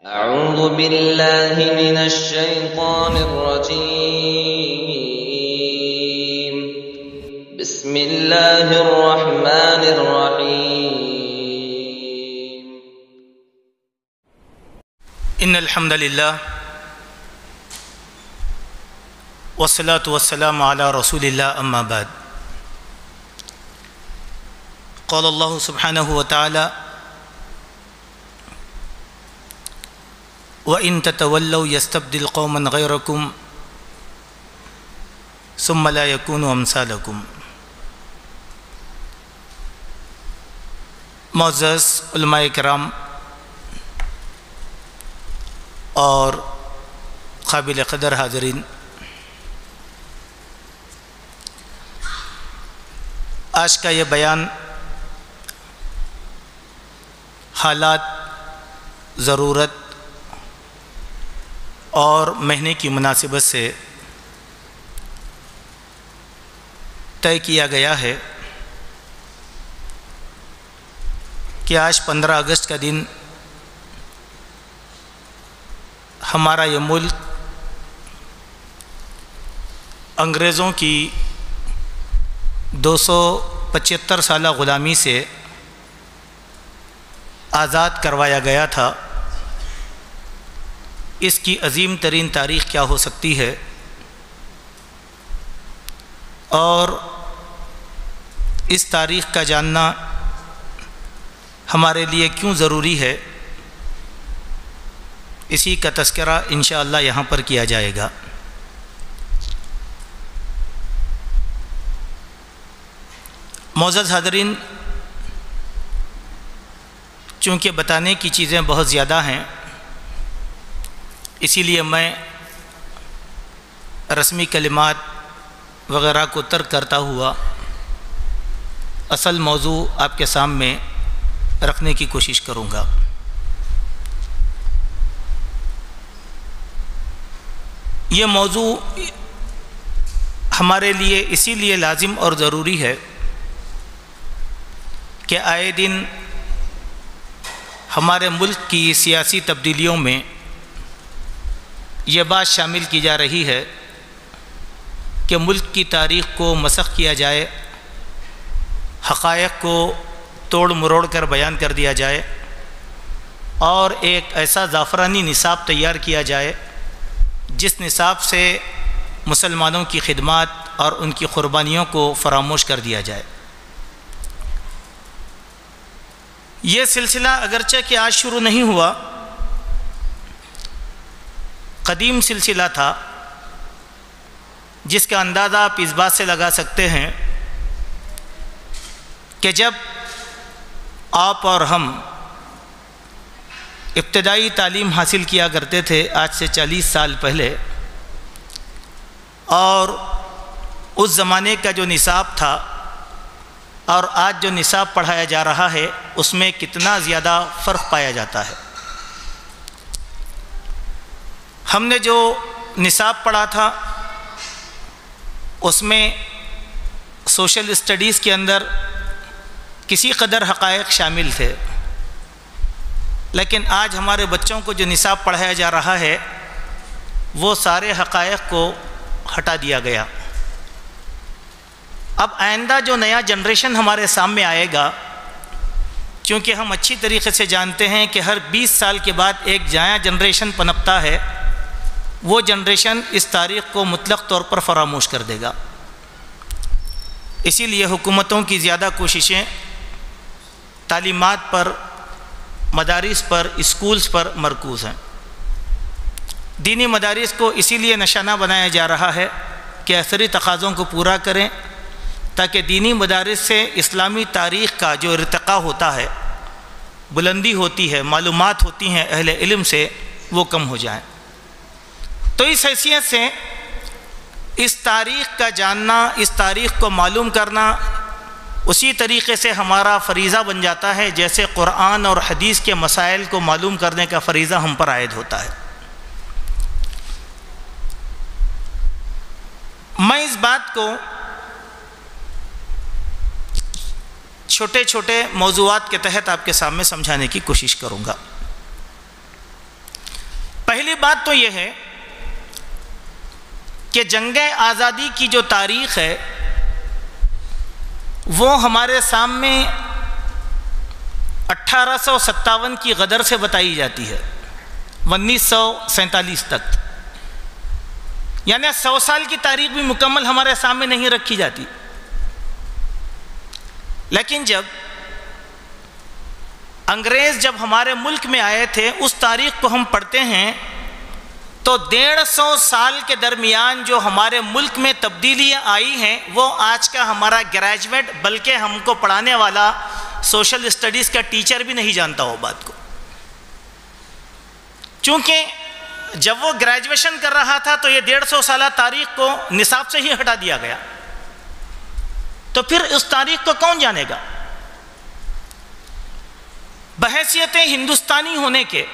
أعوذ بالله من الشيطان الرجيم. بسم الله الرحمن الرحيم. إن الحمد لله والصلاة والسلام على رسول الله أما بعد. قال الله سبحانه وتعالى: وَإِن تَتَوَلَّوْا يَسْتَبْدِلْ قَوْمًا غَيْرَكُمْ ثُمَّ لَا يَكُونُوا أَمْثَالَكُمْ. معزز علماء کرام اور قابل قدر حاضرین، آج کا یہ بیان حالات، ضرورت اور مہینے کی مناسبت سے طے کیا گیا ہے کہ آج 15 اگست کا دن ہمارا یہ ملک انگریزوں کی 275 سالہ غلامی سے آزاد کروایا گیا تھا۔ اس کی عظیم ترین تاریخ کیا ہو سکتی ہے اور اس تاریخ کا جاننا ہمارے لیے کیوں ضروری ہے، اسی کا تذکرہ انشاءاللہ یہاں پر کیا جائے گا۔ معزز حاضرین، چونکہ بتانے کی چیزیں بہت زیادہ ہیں، اسی لیے میں رسمی کلمات وغیرہ کو ترک کرتا ہوا اصل موضوع آپ کے سامنے رکھنے کی کوشش کروں گا۔ یہ موضوع ہمارے لیے اسی لیے لازم اور ضروری ہے کہ آئے دن ہمارے ملک کی سیاسی تبدیلیوں میں یہ بات شامل کی جا رہی ہے کہ ملک کی تاریخ کو مسخ کیا جائے، حقائق کو توڑ مروڑ کر بیان کر دیا جائے اور ایک ایسا زعفرانی نصاب تیار کیا جائے جس نصاب سے مسلمانوں کی خدمات اور ان کی قربانیوں کو فراموش کر دیا جائے۔ یہ سلسلہ اگرچہ کہ آج شروع نہیں ہوا، قدیم سلسلہ تھا، جس کا اندازہ آپ اس بات سے لگا سکتے ہیں کہ جب آپ اور ہم ابتدائی تعلیم حاصل کیا کرتے تھے آج سے 40 سال پہلے، اور اس زمانے کا جو نصاب تھا اور آج جو نصاب پڑھایا جا رہا ہے، اس میں کتنا زیادہ فرق پایا جاتا ہے۔ ہم نے جو نصاب پڑھا تھا اس میں سوشل اسٹڈیز کے اندر کسی قدر حقائق شامل تھے، لیکن آج ہمارے بچوں کو جو نصاب پڑھایا جا رہا ہے وہ سارے حقائق کو ہٹا دیا گیا۔ اب آئندہ جو نیا جنریشن ہمارے سامنے آئے گا، چونکہ ہم اچھی طریقے سے جانتے ہیں کہ ہر 20 سال کے بعد ایک نیا جنریشن پنپتا ہے، وہ جنریشن اس تاریخ کو مطلق طور پر فراموش کر دے گا۔ اسی لیے حکومتوں کی زیادہ کوششیں تعلیمات پر، مدارس پر، اسکولز پر مرکوز ہیں۔ دینی مدارس کو اسی لیے نشانہ بنایا جا رہا ہے کہ عصری تقاضوں کو پورا کریں، تاکہ دینی مدارس سے اسلامی تاریخ کا جو ارتقاء ہوتا ہے، بلندی ہوتی ہے، معلومات ہوتی ہیں اہل علم سے، وہ کم ہو جائیں۔ تو اس حیثیت سے اس تاریخ کا جاننا، اس تاریخ کو معلوم کرنا اسی طریقے سے ہمارا فریضہ بن جاتا ہے جیسے قرآن اور حدیث کے مسائل کو معلوم کرنے کا فریضہ ہم پر عائد ہوتا ہے۔ میں اس بات کو چھوٹے چھوٹے موضوعات کے تحت آپ کے سامنے سمجھانے کی کوشش کروں گا۔ پہلی بات تو یہ ہے کہ جنگ آزادی کی جو تاریخ ہے وہ ہمارے سامنے 1857 کی غدر سے بتائی جاتی ہے 1947 تک، یعنی 100 سال کی تاریخ بھی مکمل ہمارے سامنے نہیں رکھی جاتی. لیکن جب انگریز ہمارے ملک میں آئے تھے اس تاریخ کو ہم پڑھتے ہیں تو 150 سال کے درمیان جو ہمارے ملک میں تبدیلیاں آئی ہیں وہ آج کا ہمارا گریجویٹ بلکہ ہم کو پڑھانے والا سوشل اسٹڈیز کا ٹیچر بھی نہیں جانتا ہو بات کو. چونکہ جب وہ گریجویشن کر رہا تھا تو یہ 150 سالہ تاریخ کو نصاب سے ہی ہٹا دیا گیا، تو پھر اس تاریخ کو کون جانے گا؟ بحیثیت ہندوستانی ہونے کے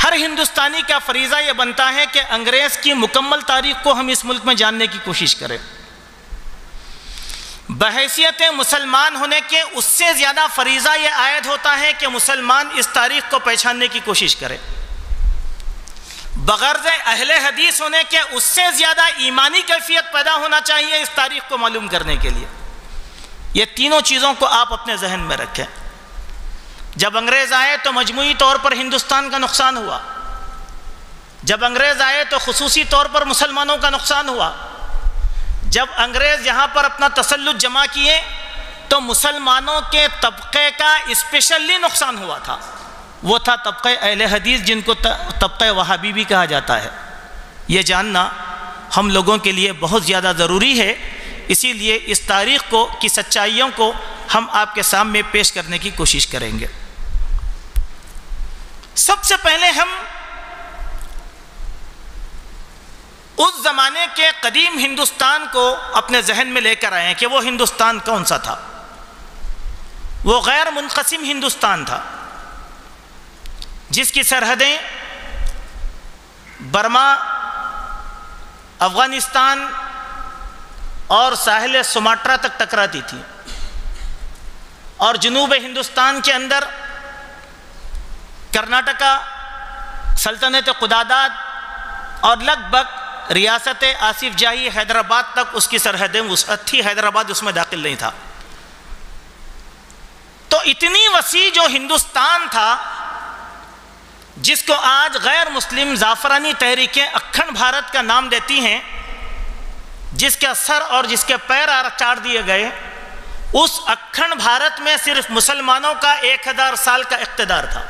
ہر ہندوستانی کا فریضہ یہ بنتا ہے کہ انگریز کی مکمل تاریخ کو ہم اس ملک میں جاننے کی کوشش کریں. بحیثیت مسلمان ہونے کے اس سے زیادہ فریضہ یہ عائد ہوتا ہے کہ مسلمان اس تاریخ کو پہچاننے کی کوشش کرے. بغرض اہل حدیث ہونے کے اس سے زیادہ ایمانی کیفیت پیدا ہونا چاہیے اس تاریخ کو معلوم کرنے کے لیے. یہ تینوں چیزوں کو آپ اپنے ذہن میں رکھیں. جب انگریز آئے تو مجموعی طور پر ہندوستان کا نقصان ہوا، جب انگریز آئے تو خصوصی طور پر مسلمانوں کا نقصان ہوا. جب انگریز یہاں پر اپنا تسلط جمع کیے تو مسلمانوں کے طبقے کا اسپیشلی نقصان ہوا تھا، وہ تھا طبقہ اہل حدیث جن کو طبقہ وہابی بھی کہا جاتا ہے. یہ جاننا ہم لوگوں کے لیے بہت زیادہ ضروری ہے. اسی لیے اس تاریخ کو کی سچائیوں کو ہم آپ کے سامنے پیش کرنے کی کوشش کریں گے. سب سے پہلے ہم اس زمانے کے قدیم ہندوستان کو اپنے ذہن میں لے کر آئے ہیں کہ وہ ہندوستان کون سا تھا. وہ غیر منقسم ہندوستان تھا جس کی سرحدیں برما، افغانستان اور ساحل سماٹرا تک ٹکراتی تھی، اور جنوب ہندوستان کے اندر کرناٹکا، سلطنت قدادات اور لگ بھگ ریاست آصف جاہی حیدرآباد تک اس کی سرحدیں وسعت تھی. حیدرآباد اس میں داخل نہیں تھا. تو اتنی وسیع جو ہندوستان تھا جس کو آج غیر مسلم زعفرانی تحریکیں اکھنڈ بھارت کا نام دیتی ہیں، جس کا سر اور جس کے پیر چاڑ دیے گئے، اس اکھنڈ بھارت میں صرف مسلمانوں کا 1000 سال کا اقتدار تھا.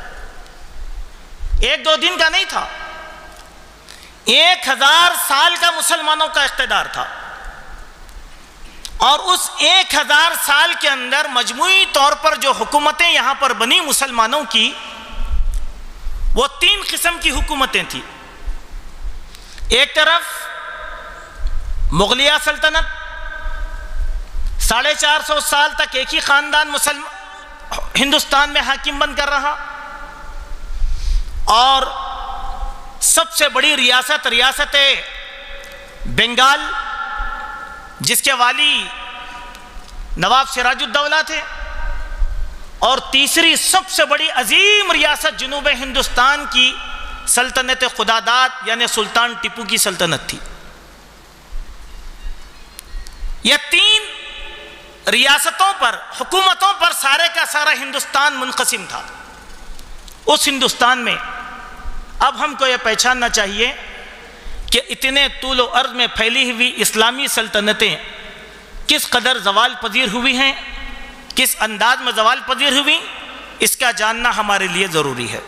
1-2 دن کا نہیں تھا، 1000 سال کا مسلمانوں کا اقتدار تھا. اور اس 1000 سال کے اندر مجموعی طور پر جو حکومتیں یہاں پر بنی مسلمانوں کی، وہ 3 قسم کی حکومتیں تھیں. ایک طرف مغلیہ سلطنت، 450 سال تک ایک ہی خاندان ہندوستان میں حاکم بن کر رہا، اور سب سے بڑی ریاست بنگال جس کے والی نواب سراج الدولہ تھے، اور تیسری سب سے بڑی عظیم ریاست جنوب ہندوستان کی سلطنت خداداد یعنی سلطان ٹیپو کی سلطنت تھی. یہ 3 ریاستوں پر، حکومتوں پر سارے کا سارا ہندوستان منقسم تھا. اس ہندوستان میں اب ہم کو یہ پہچاننا چاہیے کہ اتنے طول و عرض میں پھیلی ہوئی اسلامی سلطنتیں کس قدر زوال پذیر ہوئی ہیں، کس انداز میں زوال پذیر ہوئی، اس کا جاننا ہمارے لیے ضروری ہے.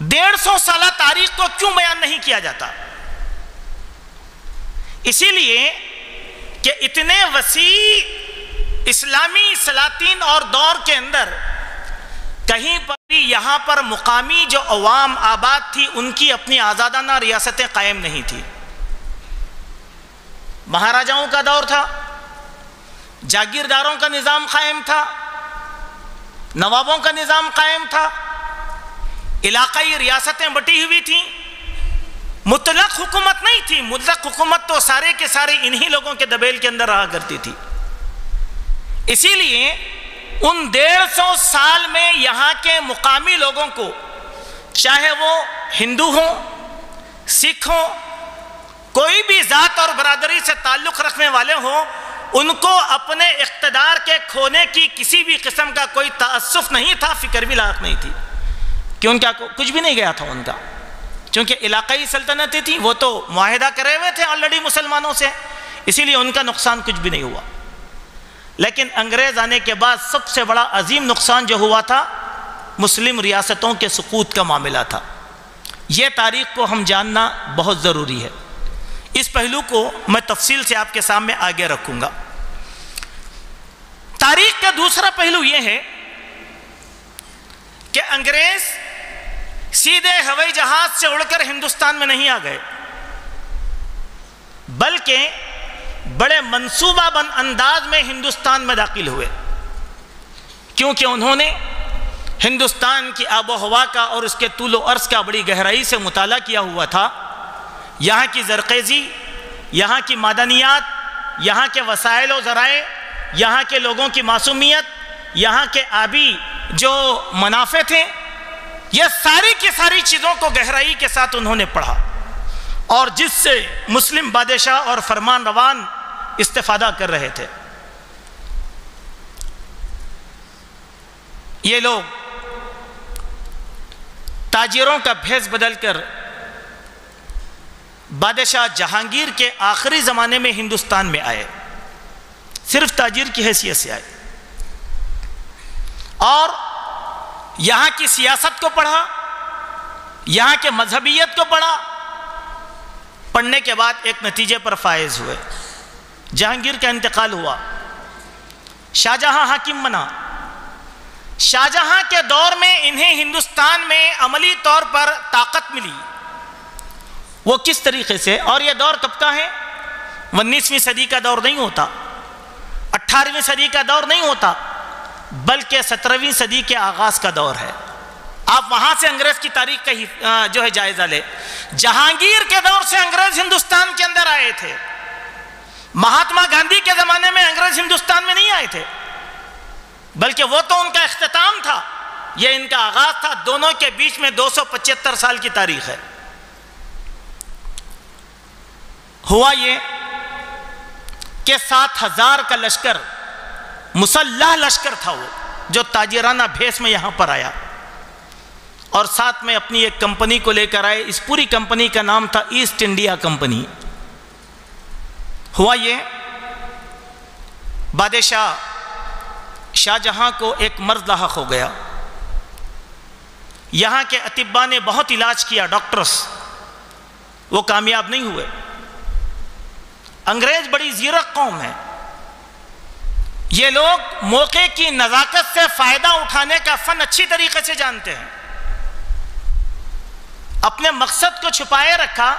150 سالہ تاریخ کو کیوں بیان نہیں کیا جاتا؟ اسی لیے کہ اتنے وسیع اسلامی سلاطین اور دور کے اندر کہیں پر بھی یہاں پر مقامی جو عوام آباد تھی ان کی اپنی آزادانہ ریاستیں قائم نہیں تھی. مہاراجاؤں کا دور تھا، جاگیرداروں کا نظام قائم تھا، نوابوں کا نظام قائم تھا، علاقائی ریاستیں بٹی ہوئی تھیں. مطلق حکومت نہیں تھی. مطلق حکومت تو سارے کے سارے انہی لوگوں کے دبیل کے اندر رہا کرتی تھی. اسی لیے ان 150 سال میں یہاں کے مقامی لوگوں کو، چاہے وہ ہندو ہوں، سکھ ہوں، کوئی بھی ذات اور برادری سے تعلق رکھنے والے ہوں، ان کو اپنے اقتدار کے کھونے کی کسی بھی قسم کا کوئی تعسف نہیں تھا، فکر بھی لاحق نہیں تھی، کہ ان کا کچھ بھی نہیں گیا تھا ان کا، چونکہ علاقائی سلطنتیں تھیں، وہ تو معاہدہ کرے ہوئے تھے آلریڈی مسلمانوں سے، اسی لیے ان کا نقصان کچھ بھی نہیں ہوا۔ لیکن انگریز آنے کے بعد سب سے بڑا عظیم نقصان جو ہوا تھا، مسلم ریاستوں کے سقوط کا معاملہ تھا۔ یہ تاریخ کو ہم جاننا بہت ضروری ہے، اس پہلو کو میں تفصیل سے آپ کے سامنے آگے رکھوں گا۔ تاریخ کا دوسرا پہلو یہ ہے کہ انگریز سیدھے ہوائی جہاز سے اڑ کر ہندوستان میں نہیں آ گئے، بلکہ بڑے منصوبہ بند انداز میں ہندوستان میں داخل ہوئے، کیونکہ انہوں نے ہندوستان کی آب و ہوا کا اور اس کے طول و عرض کا بڑی گہرائی سے مطالعہ کیا ہوا تھا۔ یہاں کی زرخیزی، یہاں کی معدنیات، یہاں کے وسائل و ذرائع، یہاں کے لوگوں کی معصومیت، یہاں کے آبی جو منافع تھے، یہ ساری کی ساری چیزوں کو گہرائی کے ساتھ انہوں نے پڑھا، اور جس سے مسلم بادشاہ اور فرمان روان استفادہ کر رہے تھے۔ یہ لوگ تاجروں کا بھیس بدل کر بادشاہ جہانگیر کے آخری زمانے میں ہندوستان میں آئے، صرف تاجر کی حیثیت سے آئے، اور یہاں کی سیاست کو پڑھا، یہاں کے مذہبیت کو پڑھا۔ پڑھنے کے بعد ایک نتیجے پر فائز ہوئے، جہانگیر کا انتقال ہوا، شاہجہاں حاکم بنا۔ شاہجہاں کے دور میں انہیں ہندوستان میں عملی طور پر طاقت ملی، وہ کس طریقے سے؟ اور یہ دور کب کا ہے؟ 19ویں صدی کا دور نہیں ہوتا، 18ویں صدی کا دور نہیں ہوتا، بلکہ 17ویں صدی کے آغاز کا دور ہے۔ آپ وہاں سے انگریز کی تاریخ کا جو ہے جائزہ لے۔ جہانگیر کے دور سے انگریز ہندوستان کے اندر آئے تھے، مہاتما گاندھی کے زمانے میں انگریز ہندوستان میں نہیں آئے تھے، بلکہ وہ تو ان کا اختتام تھا، یہ ان کا آغاز تھا۔ دونوں کے بیچ میں 275 سال کی تاریخ ہے۔ ہوا یہ کہ 7000 کا لشکر، مسلح لشکر تھا وہ، جو تاجرانہ بھیس میں یہاں پر آیا، اور ساتھ میں اپنی ایک کمپنی کو لے کر آئے۔ اس پوری کمپنی کا نام تھا ایسٹ انڈیا کمپنی۔ ہوا یہ، بادشاہ شاہ جہاں کو ایک مرض لاحق ہو گیا۔ یہاں کے اطباء نے بہت علاج کیا، ڈاکٹرز، وہ کامیاب نہیں ہوئے۔ انگریز بڑی زیرک قوم ہے، یہ لوگ موقع کی نزاکت سے فائدہ اٹھانے کا فن اچھی طریقے سے جانتے ہیں۔ اپنے مقصد کو چھپائے رکھا،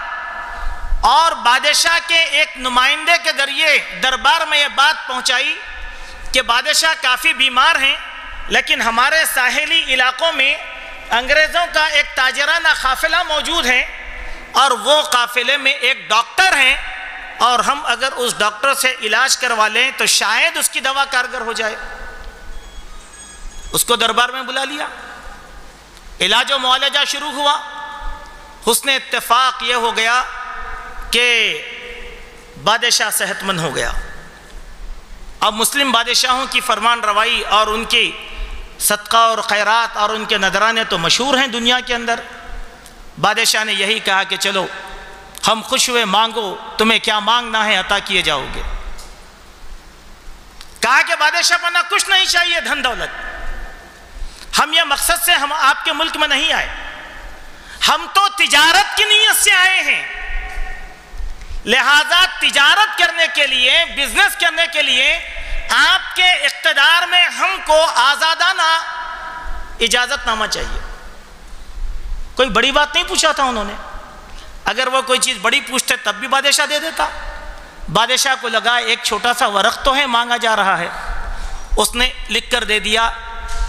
اور بادشاہ کے ایک نمائندے کے ذریعے دربار میں یہ بات پہنچائی کہ بادشاہ کافی بیمار ہیں، لیکن ہمارے ساحلی علاقوں میں انگریزوں کا ایک تاجرانہ قافلہ موجود ہے، اور وہ قافلے میں ایک ڈاکٹر ہیں، اور ہم اگر اس ڈاکٹر سے علاج کروا لیں تو شاید اس کی دوا کارگر ہو جائے۔ اس کو دربار میں بلا لیا، علاج و معالجہ شروع ہوا۔ حسن اتفاق یہ ہو گیا کہ بادشاہ صحت مند ہو گیا۔ اب مسلم بادشاہوں کی فرمان روائی اور ان کی صدقہ اور خیرات اور ان کے نذرانے تو مشہور ہیں دنیا کے اندر۔ بادشاہ نے یہی کہا کہ چلو ہم خوش ہوئے، مانگو، تمہیں کیا مانگنا ہے عطا کیے جاؤ گے۔ کہا کہ بادشاہ بنا کچھ نہیں چاہیے دھن دولت، ہم یہ مقصد سے ہم آپ کے ملک میں نہیں آئے، ہم تو تجارت کی نیت سے آئے ہیں، لہذا تجارت کرنے کے لیے، بزنس کرنے کے لیے آپ کے اقتدار میں ہم کو آزادانہ اجازت نامہ چاہیے۔ کوئی بڑی بات نہیں پوچھا تھا انہوں نے، اگر وہ کوئی چیز بڑی پوچھتے تب بھی بادشاہ دے دیتا۔ بادشاہ کو لگا ایک چھوٹا سا ورق تو ہے مانگا جا رہا ہے، اس نے لکھ کر دے دیا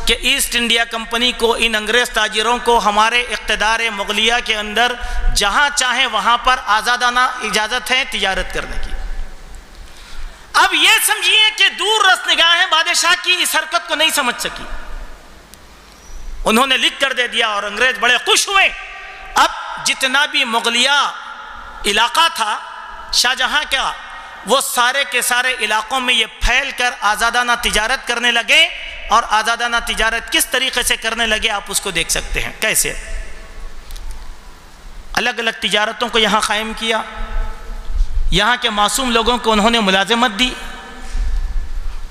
کہ ایسٹ انڈیا کمپنی کو، ان انگریز تاجروں کو ہمارے اقتدار مغلیہ کے اندر جہاں چاہیں وہاں پر آزادانہ اجازت ہے تجارت کرنے کی۔ اب یہ سمجھیے کہ دور رس نگاہیں بادشاہ کی اس حرکت کو نہیں سمجھ سکی، انہوں نے لکھ کر دے دیا اور انگریز بڑے خوش ہوئے۔ اب جتنا بھی مغلیہ علاقہ تھا شاہ جہاں کا، وہ سارے کے سارے علاقوں میں یہ پھیل کر آزادانہ تجارت کرنے لگے، اور آزادانہ تجارت کس طریقے سے کرنے لگے آپ اس کو دیکھ سکتے ہیں۔ کیسے؟ الگ الگ تجارتوں کو یہاں قائم کیا، یہاں کے معصوم لوگوں کو انہوں نے ملازمت دی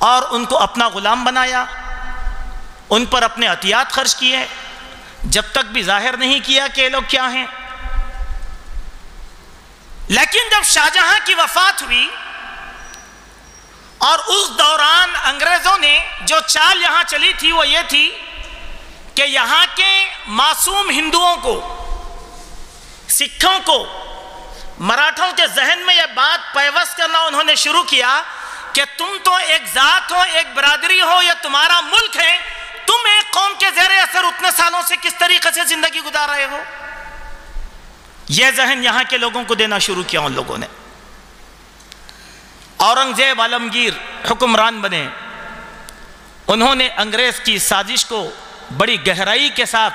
اور ان کو اپنا غلام بنایا، ان پر اپنے عطیات خرچ کیے، جب تک بھی ظاہر نہیں کیا کہ یہ لوگ کیا ہیں۔ لیکن جب شاہ جہاں کی وفات ہوئی اور اس دوران انگریزوں نے جو چال یہاں چلی تھی وہ یہ تھی کہ یہاں کے معصوم ہندوؤں کو، سکھوں کو، مراٹھوں کے ذہن میں یہ بات پیوست کرنا انہوں نے شروع کیا کہ تم تو ایک ذات ہو، ایک برادری ہو، یہ تمہارا ملک ہے، تم ایک قوم کے زیر اثر اتنے سالوں سے کس طریقے سے زندگی گزار رہے ہو۔ یہ ذہن یہاں کے لوگوں کو دینا شروع کیا ان لوگوں نے۔ اورنگزیب عالمگیر حکمران بنے، انہوں نے انگریز کی سازش کو بڑی گہرائی کے ساتھ،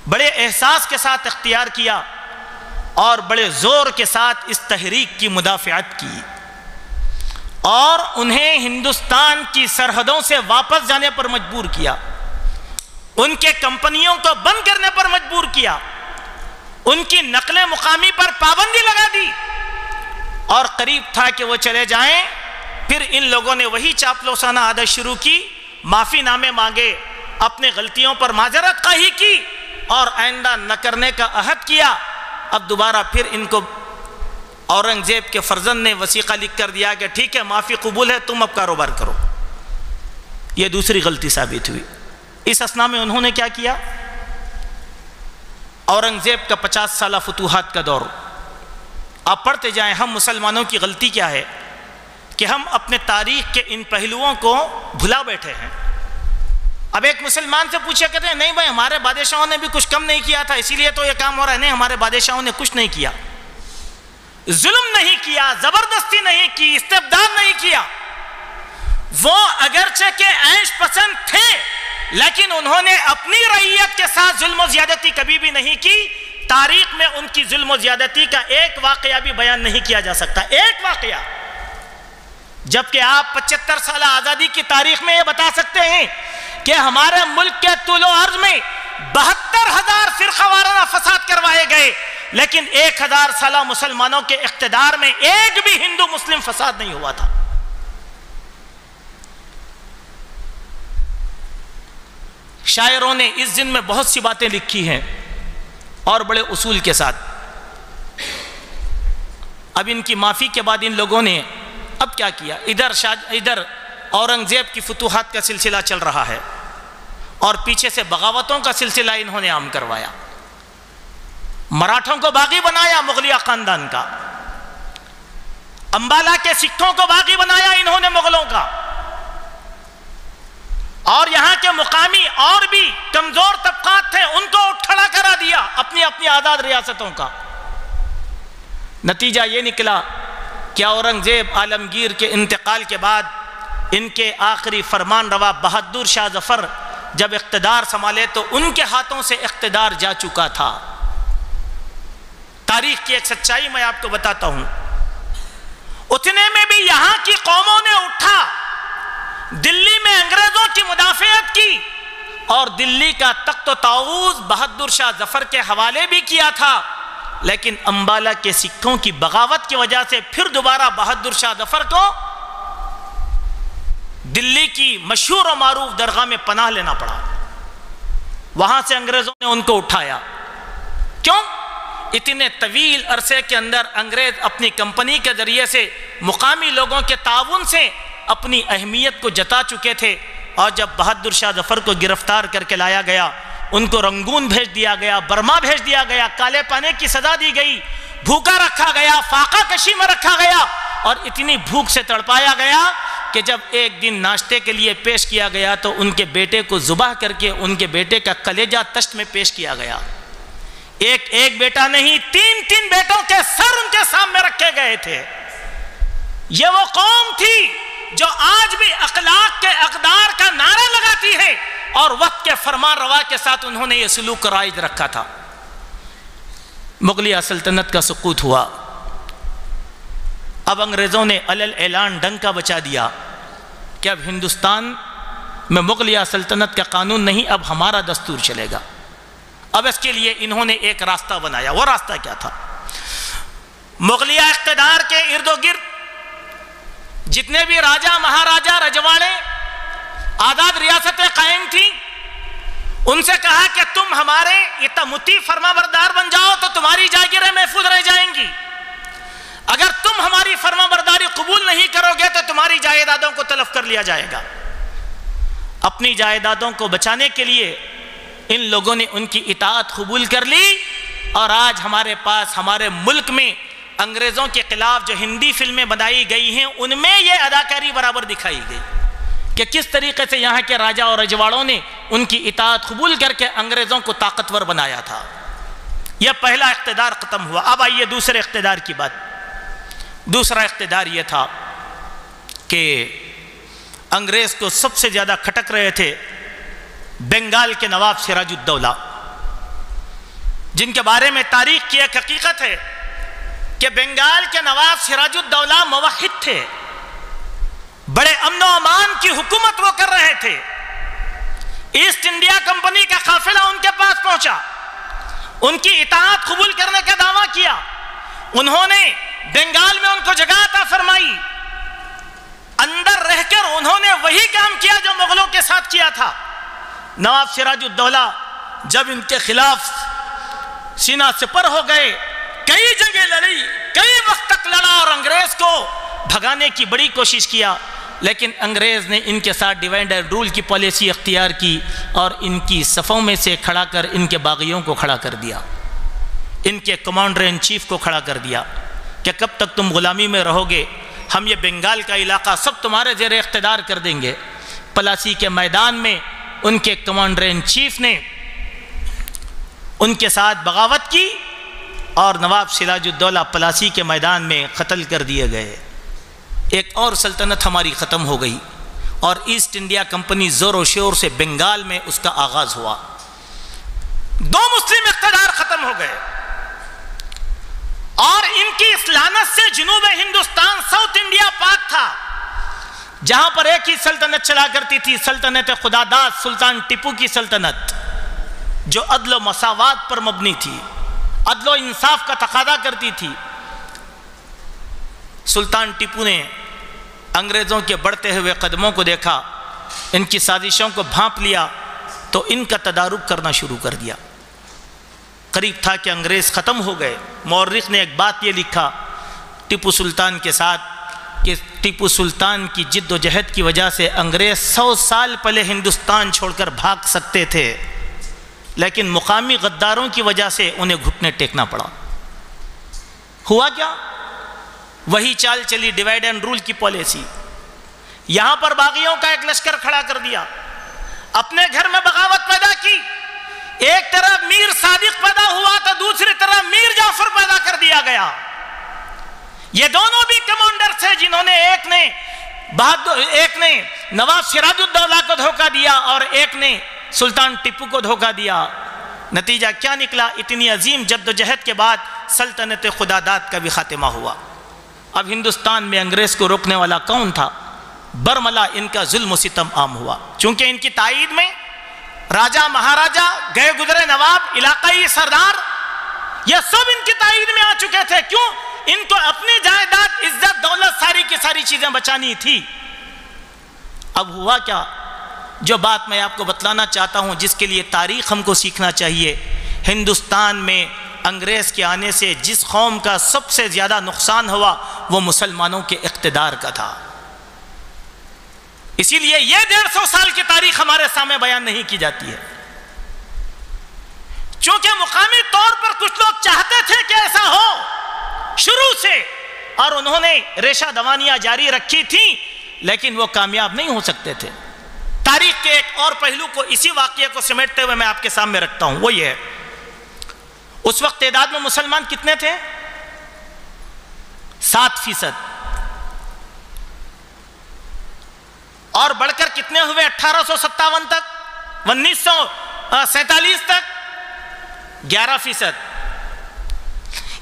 بڑے احساس کے ساتھ اختیار کیا اور بڑے زور کے ساتھ اس تحریک کی مدافعت کی، اور انہیں ہندوستان کی سرحدوں سے واپس جانے پر مجبور کیا، ان کے کمپنیوں کو بند کرنے پر مجبور کیا، ان کی نقل مقامی پر پابندی لگا دی، اور قریب تھا کہ وہ چلے جائیں۔ پھر ان لوگوں نے وہی چاپلوسانہ عادت شروع کی، معافی نامے مانگے، اپنے غلطیوں پر معذرت خواہی کی اور آئندہ نہ کرنے کا عہد کیا۔ اب دوبارہ پھر ان کو اورنگزیب کے فرزند نے وثیقہ لکھ کر دیا کہ ٹھیک ہے معافی قبول ہے، تم اب کاروبار کرو۔ یہ دوسری غلطی ثابت ہوئی۔ اس اثناء میں انہوں نے کیا کیا؟ اورنگزیب کا 50 سالہ فتوحات کا دور، آپ پڑھتے جائیں۔ ہم مسلمانوں کی غلطی کیا ہے کہ ہم اپنے تاریخ کے ان پہلوؤں کو بھلا بیٹھے ہیں۔ اب ایک مسلمان سے پوچھا کہتے ہیں نہیں بھائی ہمارے بادشاہوں نے بھی کچھ کم نہیں کیا تھا اسی لیے تو یہ کام ہو رہا ہے۔ نہیں، ہمارے بادشاہوں نے کچھ نہیں کیا، ظلم نہیں کیا، زبردستی نہیں کی، استبداد نہیں کیا۔ وہ اگرچہ کہ عیش پسند تھے لیکن انہوں نے اپنی رعیت کے ساتھ ظلم و زیادتی کبھی بھی نہیں کی۔ تاریخ میں ان کی ظلم و زیادتی کا ایک واقعہ بھی بیان نہیں کیا جا سکتا، ایک واقعہ۔ جبکہ آپ 75 سالہ آزادی کی تاریخ میں یہ بتا سکتے ہیں کہ ہمارے ملک کے طول و عرض میں 72,000 فرقہ وارانہ فساد کروائے گئے، لیکن 1000 سالہ مسلمانوں کے اقتدار میں ایک بھی ہندو مسلم فساد نہیں ہوا تھا۔ شاعروں نے اس دن میں بہت سی باتیں لکھی ہیں اور بڑے اصول کے ساتھ۔ اب ان کی معافی کے بعد ان لوگوں نے اب کیا کیا؟ ادھر اورنگزیب کی فتوحات کا سلسلہ چل رہا ہے اور پیچھے سے بغاوتوں کا سلسلہ انہوں نے عام کروایا، مراٹھوں کو باغی بنایا مغلیہ خاندان کا، امبالہ کے سکھوں کو باغی بنایا انہوں نے مغلوں کا، اور یہاں کے مقامی اور بھی کمزور طبقات تھے ان کو کھڑا کرا دیا اپنی اپنی آزاد ریاستوں کا۔ نتیجہ یہ نکلا کہ اورنگزیب عالمگیر کے انتقال کے بعد ان کے آخری فرمان روا بہادر شاہ ظفر جب اقتدار سنبھالے تو ان کے ہاتھوں سے اقتدار جا چکا تھا۔ تاریخ کی ایک سچائی میں آپ کو بتاتا ہوں، اتنے میں بھی یہاں کی قوموں نے اٹھا، دلی میں انگریزوں کی مدافعت کی اور دلی کا تخت و طاؤس بہادر شاہ ظفر کے حوالے بھی کیا تھا، لیکن امبالہ کے سکھوں کی بغاوت کی وجہ سے پھر دوبارہ بہادر شاہ ظفر کو دلی کی مشہور و معروف درگاہ میں پناہ لینا پڑا۔ وہاں سے انگریزوں نے ان کو اٹھایا۔ کیوں؟ اتنے طویل عرصے کے اندر انگریز اپنی کمپنی کے ذریعے سے مقامی لوگوں کے تعاون سے اپنی اہمیت کو جتا چکے تھے، اور جب بہادر شاہ ظفر کو گرفتار کر کے لایا گیا، ان کو رنگون بھیج دیا گیا، برما بھیج دیا گیا، کالے پانے کی سزا دی گئی، بھوکا رکھا گیا، فاقہ کشی میں رکھا گیا، اور اتنی بھوک سے تڑپایا گیا کہ جب ایک دن ناشتے کے لیے پیش کیا گیا تو ان کے بیٹے کو ذبح کر کے ان کے بیٹے کا کلیجہ تشت میں پیش کیا گیا۔ ایک بیٹا نہیں، 3 بیٹوں کے سر ان کے سامنے رکھے گئے تھے۔ یہ وہ قوم تھی جو آج بھی اخلاق کے اقدار کا نعرہ لگاتی ہے اور وقت کے فرمان روا کے ساتھ انہوں نے یہ سلوک رائج رکھا تھا۔ مغلیہ سلطنت کا سقوط ہوا، اب انگریزوں نے علل اعلان ڈنکا بچا دیا کہ اب ہندوستان میں مغلیہ سلطنت کا قانون نہیں، اب ہمارا دستور چلے گا۔ اب اس کے لیے انہوں نے ایک راستہ بنایا۔ وہ راستہ کیا تھا؟ مغلیہ اقتدار کے ارد و گرد جتنے بھی راجہ مہاراجہ رجواڑے آزاد ریاستیں قائم تھیں، ان سے کہا کہ تم ہمارے مطیع فرما بردار بن جاؤ تو تمہاری جاگیریں محفوظ رہ جائیں گی، اگر تم ہماری فرما برداری قبول نہیں کرو گے تو تمہاری جائیدادوں کو تلف کر لیا جائے گا۔ اپنی جائیدادوں کو بچانے کے لیے ان لوگوں نے ان کی اطاعت قبول کر لی، اور آج ہمارے پاس ہمارے ملک میں انگریزوں کے خلاف جو ہندی فلمیں بنائی گئی ہیں ان میں یہ اداکاری برابر دکھائی گئی کہ کس طریقے سے یہاں کے راجہ اور رجواڑوں نے ان کی اطاعت قبول کر کے انگریزوں کو طاقتور بنایا تھا۔ یہ پہلا اقتدار ختم ہوا۔ اب آئیے دوسرے اقتدار کی بات۔ دوسرا اقتدار یہ تھا کہ انگریز کو سب سے زیادہ کھٹک رہے تھے بنگال کے نواب سراج الدولہ، جن کے بارے میں تاریخ کی ایک حقیقت ہے کہ بنگال کے نواب سراج الدولہ موحد تھے، بڑے امن و امان کی حکومت وہ کر رہے تھے۔ ایسٹ انڈیا کمپنی کا قافلہ ان کے پاس پہنچا، ان کی اطاعت قبول کرنے کا دعویٰ کیا، انہوں نے بنگال میں ان کو جگہ عطا فرمائی، اندر رہ کر انہوں نے وہی کام کیا جو مغلوں کے ساتھ کیا تھا۔ نواب سراج الدولہ جب ان کے خلاف سینہ سپر ہو گئے، کئی جنگیں لڑی، کئی وقت تک لڑا اور انگریز کو بھگانے کی بڑی کوشش کیا، لیکن انگریز نے ان کے ساتھ ڈیوائڈ اینڈ رول کی پالیسی اختیار کی اور ان کی صفوں میں سے کھڑا کر ان کے باغیوں کو کھڑا کر دیا، ان کے کمانڈر ان چیف کو کھڑا کر دیا کہ کب تک تم غلامی میں رہو گے، ہم یہ بنگال کا علاقہ سب تمہارے زیر اقتدار کر دیں گے۔ پلاسی کے میدان میں ان کے کمانڈر ان چیف نے ان کے ساتھ بغاوت کی اور نواب سراج الدولہ پلاسی کے میدان میں قتل کر دیے گئے۔ ایک اور سلطنت ہماری ختم ہو گئی اور ایسٹ انڈیا کمپنی زور و شور سے بنگال میں اس کا آغاز ہوا۔ دو مسلم اقتدار ختم ہو گئے اور ان کی اس لعنت سے جنوب ہندوستان ساؤتھ انڈیا پاک تھا، جہاں پر ایک ہی سلطنت چلا کرتی تھی، سلطنت خدا داد سلطان ٹیپو کی سلطنت، جو عدل و مساوات پر مبنی تھی، عدل و انصاف کا تقاضا کرتی تھی۔ سلطان ٹیپو نے انگریزوں کے بڑھتے ہوئے قدموں کو دیکھا، ان کی سازشوں کو بھانپ لیا تو ان کا تدارک کرنا شروع کر دیا۔ قریب تھا کہ انگریز ختم ہو گئے۔ مورخ نے ایک بات یہ لکھا ٹیپو سلطان کے ساتھ کہ ٹیپو سلطان کی جد و جہد کی وجہ سے انگریز 100 سال پہلے ہندوستان چھوڑ کر بھاگ سکتے تھے، لیکن مقامی غداروں کی وجہ سے انہیں گھٹنے ٹیکنا پڑا۔ ہوا کیا؟ وہی چال چلی، ڈیوائڈ اینڈ رول کی پالیسی۔ یہاں پر باغیوں کا ایک لشکر کھڑا کر دیا، اپنے گھر میں بغاوت پیدا کی، ایک طرف میر صادق پیدا ہوا تو دوسری طرف میر جعفر پیدا کر دیا گیا۔ یہ دونوں بھی کمانڈر تھے جنہوں نے ایک نے نواب سراج الدولہ کو دھوکہ دیا اور ایک نے سلطان ٹیپو کو دھوکہ دیا۔ نتیجہ کیا نکلا؟ اتنی عظیم جد و جہد کے بعد سلطنت خدا داد کا بھی خاتمہ ہوا۔ اب ہندوستان میں انگریز کو روکنے والا کون تھا؟ برملا ان کا ظلم و ستم عام ہوا، چونکہ ان کی تائید میں راجہ مہاراجہ، گئے گزرے نواب، علاقائی سردار، یہ سب ان کی تائید میں آ چکے تھے۔ کیوں؟ ان کو اپنی جائیداد، عزت، دولت، ساری کی ساری چیزیں بچانی تھی۔ اب ہوا کیا؟ جو بات میں آپ کو بتلانا چاہتا ہوں، جس کے لیے تاریخ ہم کو سیکھنا چاہیے، ہندوستان میں انگریز کے آنے سے جس قوم کا سب سے زیادہ نقصان ہوا وہ مسلمانوں کے اقتدار کا تھا۔ اسی لیے یہ 150 سال کی تاریخ ہمارے سامنے بیان نہیں کی جاتی ہے، چونکہ مقامی طور پر کچھ لوگ چاہتے تھے کہ ایسا ہو شروع سے، اور انہوں نے ریشہ دوانیاں جاری رکھی تھیں، لیکن وہ کامیاب نہیں ہو سکتے تھے۔ تاریخ کے ایک اور پہلو کو، اسی واقعے کو سمیٹتے ہوئے میں آپ کے سامنے رکھتا ہوں، وہ یہ ہے، اس وقت تعداد میں مسلمان کتنے تھے؟ 7%۔ اور بڑھ کر کتنے ہوئے 1857 تک 1947 تک 11%.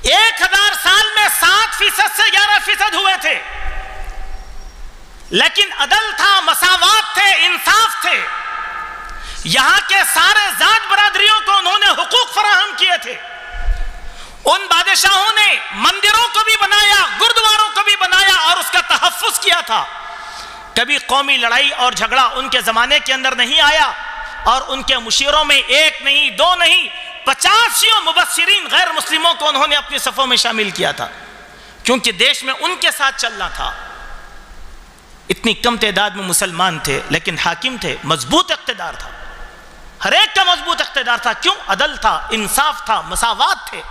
1000 سال میں 7% سے 11% ہوئے تھے. لیکن عدل تھا, مساوات تھے, انصاف تھے. یہاں کے سارے ذات برادریوں کو انہوں نے حقوق فراہم کیے تھے. ان بادشاہوں نے مندروں کو بھی بنایا, گردواروں کو بھی بنایا اور اس کا تحفظ کیا تھا. کبھی قومی لڑائی اور جھگڑا ان کے زمانے کے اندر نہیں آیا, اور ان کے مشیروں میں 1 نہیں 2 نہیں 50 مبصرین غیر مسلموں کو انہوں نے اپنی صفوں میں شامل کیا تھا, کیونکہ دیش میں ان کے ساتھ چلنا تھا. اتنی کم تعداد میں مسلمان تھے لیکن حاکم تھے, مضبوط اقتدار تھا, ہر ایک کا مضبوط اقتدار تھا. کیوں؟ عدل تھا, انصاف تھا, مساوات تھے.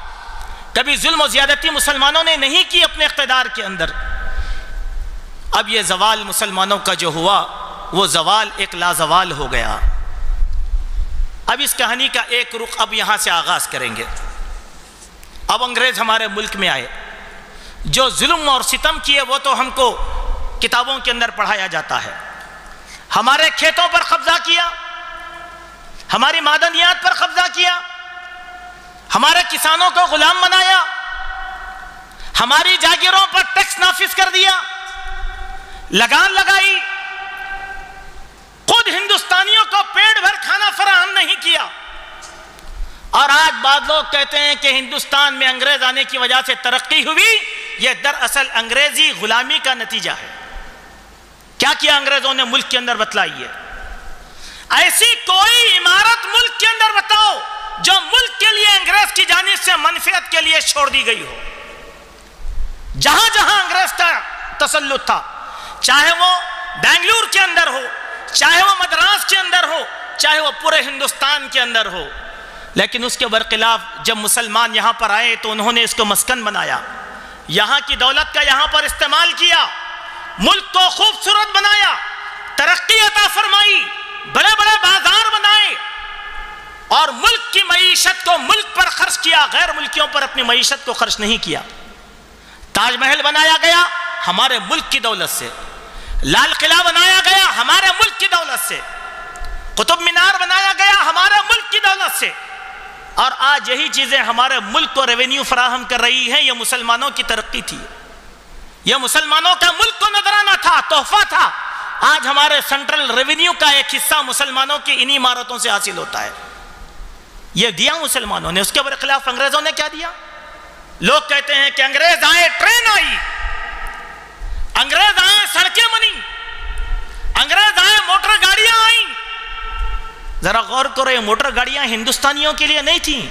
کبھی ظلم و زیادتی مسلمانوں نے نہیں کی اپنے اقتدار کے اندر. اب یہ زوال مسلمانوں کا جو ہوا وہ زوال ایک لازوال ہو گیا. اب اس کہانی کا ایک رخ اب یہاں سے آغاز کریں گے. اب انگریز ہمارے ملک میں آئے. جو ظلم اور ستم کیے وہ تو ہم کو کتابوں کے اندر پڑھایا جاتا ہے. ہمارے کھیتوں پر قبضہ کیا, ہماری معدنیات پر قبضہ کیا, ہمارے کسانوں کو غلام بنایا, ہماری جاگیروں پر ٹیکس نافذ کر دیا, لگان لگائی, خود ہندوستانیوں کو پیٹ بھر کھانا فراہم نہیں کیا. اور آج بعض لوگ کہتے ہیں کہ ہندوستان میں انگریز آنے کی وجہ سے ترقی ہوئی. یہ دراصل انگریزی غلامی کا نتیجہ ہے. کیا کیا انگریزوں نے ملک کے اندر بتلائی ہے؟ ایسی کوئی عمارت ملک کے اندر بتاؤ جو ملک کے لیے انگریز کی جانب سے منفعت کے لیے چھوڑ دی گئی ہو. جہاں جہاں انگریز کا تسلط تھا, چاہے وہ بنگلور کے اندر ہو, چاہے وہ مدراس کے اندر ہو, چاہے وہ پورے ہندوستان کے اندر ہو, لیکن اس کے برخلاف جب مسلمان یہاں پر آئے تو انہوں نے اس کو مسکن بنایا, یہاں کی دولت کا یہاں پر استعمال کیا, ملک کو خوبصورت بنایا, ترقی عطا فرمائی, بڑے بڑے بازار بنائے, اور ملک کی معیشت کو ملک پر خرچ کیا, غیر ملکیوں پر اپنی معیشت کو خرچ نہیں کیا. تاج محل بنایا گیا ہمارے ملک کی دولت سے, لال قلعہ بنایا گیا ہمارے ملک کی دولت سے, قطب مینار بنایا گیا ہمارے ملک کی دولت سے. اور آج یہی چیزیں ہمارے ملک کو ریونیو فراہم کر رہی ہیں. یہ مسلمانوں کی ترقی تھی, یہ مسلمانوں کا ملک کو نذرانہ تھا, تحفہ تھا. آج ہمارے سینٹرل ریونیو کا ایک حصہ مسلمانوں کی انہی عمارتوں سے حاصل ہوتا ہے. یہ دیا مسلمانوں نے. اس کے برخلاف انگریزوں نے کیا دیا؟ لوگ کہتے ہیں کہ انگریز آئے ٹرین آئی, انگریز آئے سڑکیں بنی, انگریز آئے موٹر گاڑیاں آئیں. ذرا غور کرو, یہ موٹر گاڑیاں ہندوستانیوں کے لیے نہیں تھیں,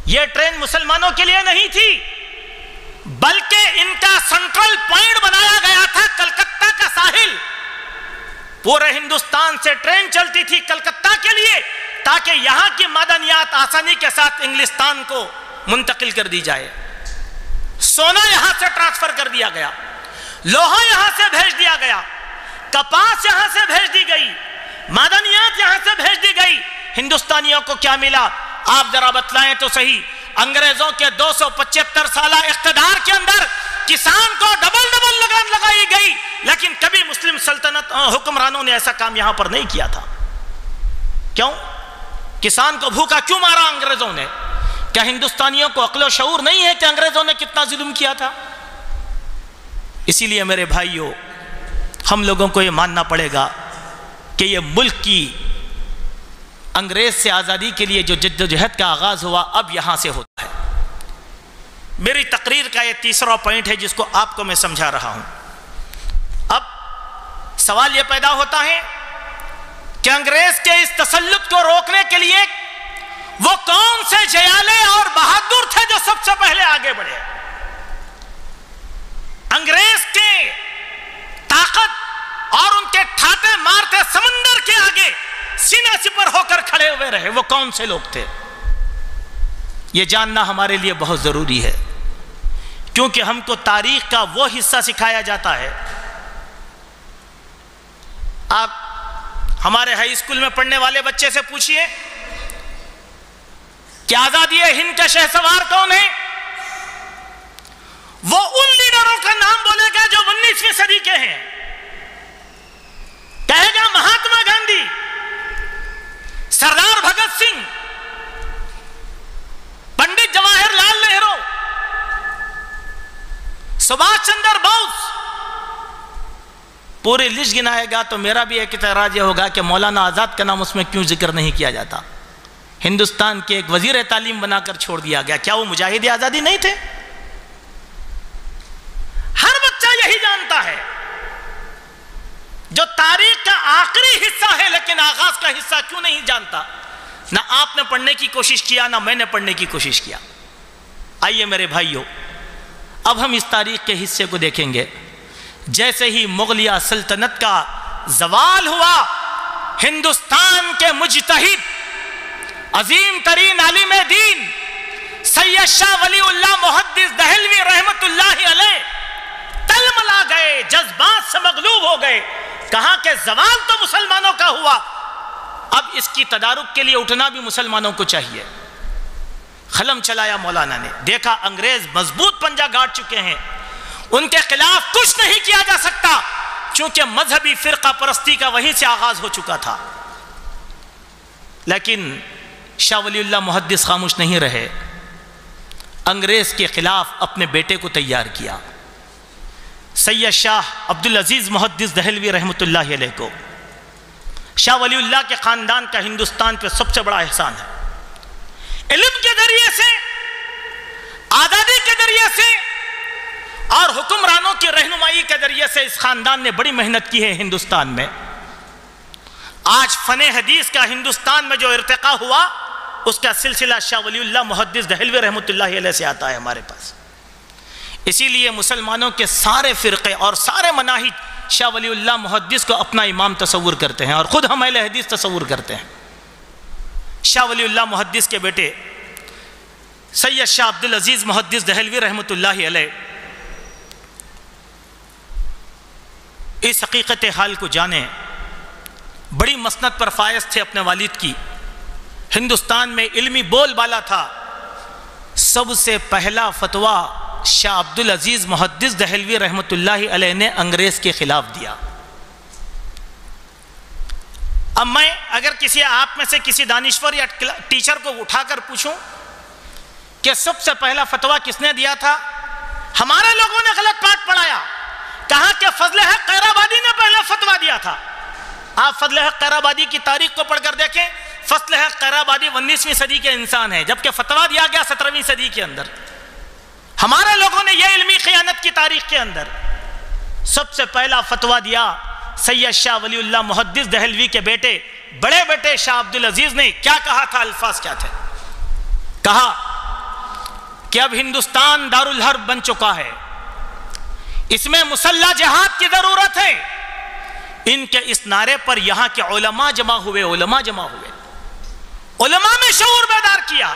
یہ ٹرین مسلمانوں کے لیے نہیں تھی, بلکہ ان کا سینٹرل پوائنٹ بنایا گیا تھا کلکتہ کا ساحل. پورے ہندوستان سے ٹرین چلتی تھی کلکتہ کے لیے, تاکہ یہاں کی معدنیات آسانی کے ساتھ انگلستان کو منتقل کر دی جائے. سونا یہاں سے ٹرانسفر کر دیا گیا, لوہا یہاں سے بھیج دیا گیا, کپاس یہاں سے بھیج دی گئی, معدنیات یہاں سے بھیج دی گئی. ہندوستانیوں کو کیا ملا؟ آپ ذرا بتلائیں تو صحیح. انگریزوں کے 275 سالہ اقتدار کے اندر کسان کو ڈبل لگان لگائی گئی, لیکن کبھی مسلم سلطنت حکمرانوں نے ایسا کام یہاں پر نہیں کیا تھا. کیوں؟ کسان کو بھوکا کیوں مارا انگریزوں نے؟ کیا ہندوستانیوں کو عقل و شعور نہیں ہے کہ انگریزوں نے کتنا ظلم کیا تھا؟ اسی لیے میرے بھائیوں, ہم لوگوں کو یہ ماننا پڑے گا کہ یہ ملک کی انگریز سے آزادی کے لیے جو جد و جہد کا آغاز ہوا اب یہاں سے ہوتا ہے. میری تقریر کا یہ تیسرا پوائنٹ ہے جس کو آپ کو میں سمجھا رہا ہوں. اب سوال یہ پیدا ہوتا ہے کہ انگریز کے اس تسلط کو روکنے کے لیے وہ کون سے جیالے اور بہادر تھے جو سب سے پہلے آگے بڑھے؟ انگریز کے طاقت اور ان کے ٹھاٹے مارتے سمندر کے آگے سینہ سپر ہو کر کھڑے ہوئے رہے, وہ کون سے لوگ تھے؟ یہ جاننا ہمارے لیے بہت ضروری ہے, کیونکہ ہم کو تاریخ کا وہ حصہ سکھایا جاتا ہے. آپ ہمارے ہائی اسکول میں پڑھنے والے بچے سے پوچھئے کہ آزادی ہند کا شہ سوار کون ہے؟ وہ ان لیڈروں کا نام بولے گا جو 19ویں صدی کے ہیں. کہے گا مہاتما گاندھی، سردار بھگت سنگھ، پنڈت جواہر لال نہرو، سبھاش چندر بوس، پورے لسٹ گنائے گا تو میرا بھی ایک اعتراض یہ ہوگا کہ مولانا آزاد کا نام اس میں کیوں ذکر نہیں کیا جاتا؟ ہندوستان کے ایک وزیر تعلیم بنا کر چھوڑ دیا گیا، کیا وہ مجاہد آزادی نہیں تھے؟ ہر بچہ یہی جانتا ہے، جو تاریخ کا آخری حصہ ہے لیکن آغاز کا حصہ کیوں نہیں جانتا؟ نہ آپ نے پڑھنے کی کوشش کیا، نہ میں نے پڑھنے کی کوشش کیا۔ آئیے میرے بھائیوں، اب ہم اس تاریخ کے حصے کو دیکھیں گے۔ جیسے ہی مغلیہ سلطنت کا زوال ہوا، ہندوستان کے مجتہد، عظیم ترین عالم دین سید شاہ ولی اللہ محدث دہلوی رحمت اللہ علیہ تلملا گئے، جذبات سے مغلوب ہو گئے۔ کہا کہ زوال تو مسلمانوں کا ہوا، اب اس کی تدارک کے لیے اٹھنا بھی مسلمانوں کو چاہیے۔ قلم چلایا مولانا نے، دیکھا انگریز مضبوط پنجہ گاڑ چکے ہیں، ان کے خلاف کچھ نہیں کیا جا سکتا، چونکہ مذہبی فرقہ پرستی کا وہیں سے آغاز ہو چکا تھا۔ لیکن شاہ ولی اللہ محدث خاموش نہیں رہے، انگریز کے خلاف اپنے بیٹے کو تیار کیا، سید شاہ عبدالعزیز محدث دہلوی رحمت اللہ علیہ کو۔ شاہ ولی اللہ کے خاندان کا ہندوستان پہ سب سے بڑا احسان ہے۔ علم کے ذریعے سے، آزادی کے ذریعے سے اور حکمرانوں کی رہنمائی کے ذریعے سے اس خاندان نے بڑی محنت کی ہے ہندوستان میں۔ آج فن حدیث کا ہندوستان میں جو ارتقا ہوا، اس کا سلسلہ شاہ ولی اللہ محدث دہلوی رحمت اللہ علیہ سے آتا ہے ہمارے پاس۔ اسی لیے مسلمانوں کے سارے فرقے اور سارے مناہج شاہ ولی اللہ محدث کو اپنا امام تصور کرتے ہیں، اور خود ہم اہل حدیث تصور کرتے ہیں۔ شاہ ولی اللہ محدث کے بیٹے سید شاہ عبدالعزیز محدث دہلوی رحمت اللہ علیہ اس حقیقت حال کو جانے، بڑی مسند پر فائز تھے اپنے والد کی، ہندوستان میں علمی بول بالا تھا۔ سب سے پہلا فتویٰ شاہ عبدالعزیز محدث دہلوی رحمت اللہ علیہ نے انگریز کے خلاف دیا۔ اب میں اگر کسی آپ میں سے کسی دانشور یا ٹیچر کو اٹھا کر پوچھوں کہ سب سے پہلا فتویٰ کس نے دیا تھا، ہمارے لوگوں نے غلط بات پڑھایا، کہا کہ فضل حق قیرآبادی نے پہلا فتویٰ دیا تھا۔ آپ فضل حق قیرآبادی کی تاریخ کو پڑھ کر دیکھیں، فضل حق قیرآبادی 19ویں صدی کے انسان ہے، جبکہ فتویٰ دیا گیا 17ویں صدی کے اندر۔ ہمارے لوگوں نے یہ علمی خیانت کی تاریخ کے اندر سب سے پہلا فتویٰ دیا سید شاہ ولی اللہ محدث دہلوی کے بیٹے، بڑے بیٹے شاہ عبدالعزیز نے۔ کیا کہا تھا؟ الفاظ کیا تھے؟ کہا کہ اب ہندوستان دارالحرب بن چکا ہے، اس میں مسلح جہاد کی ضرورت ہے۔ ان کے اس نعرے پر یہاں کے علماء جمع ہوئے، علماء میں شعور بیدار کیا۔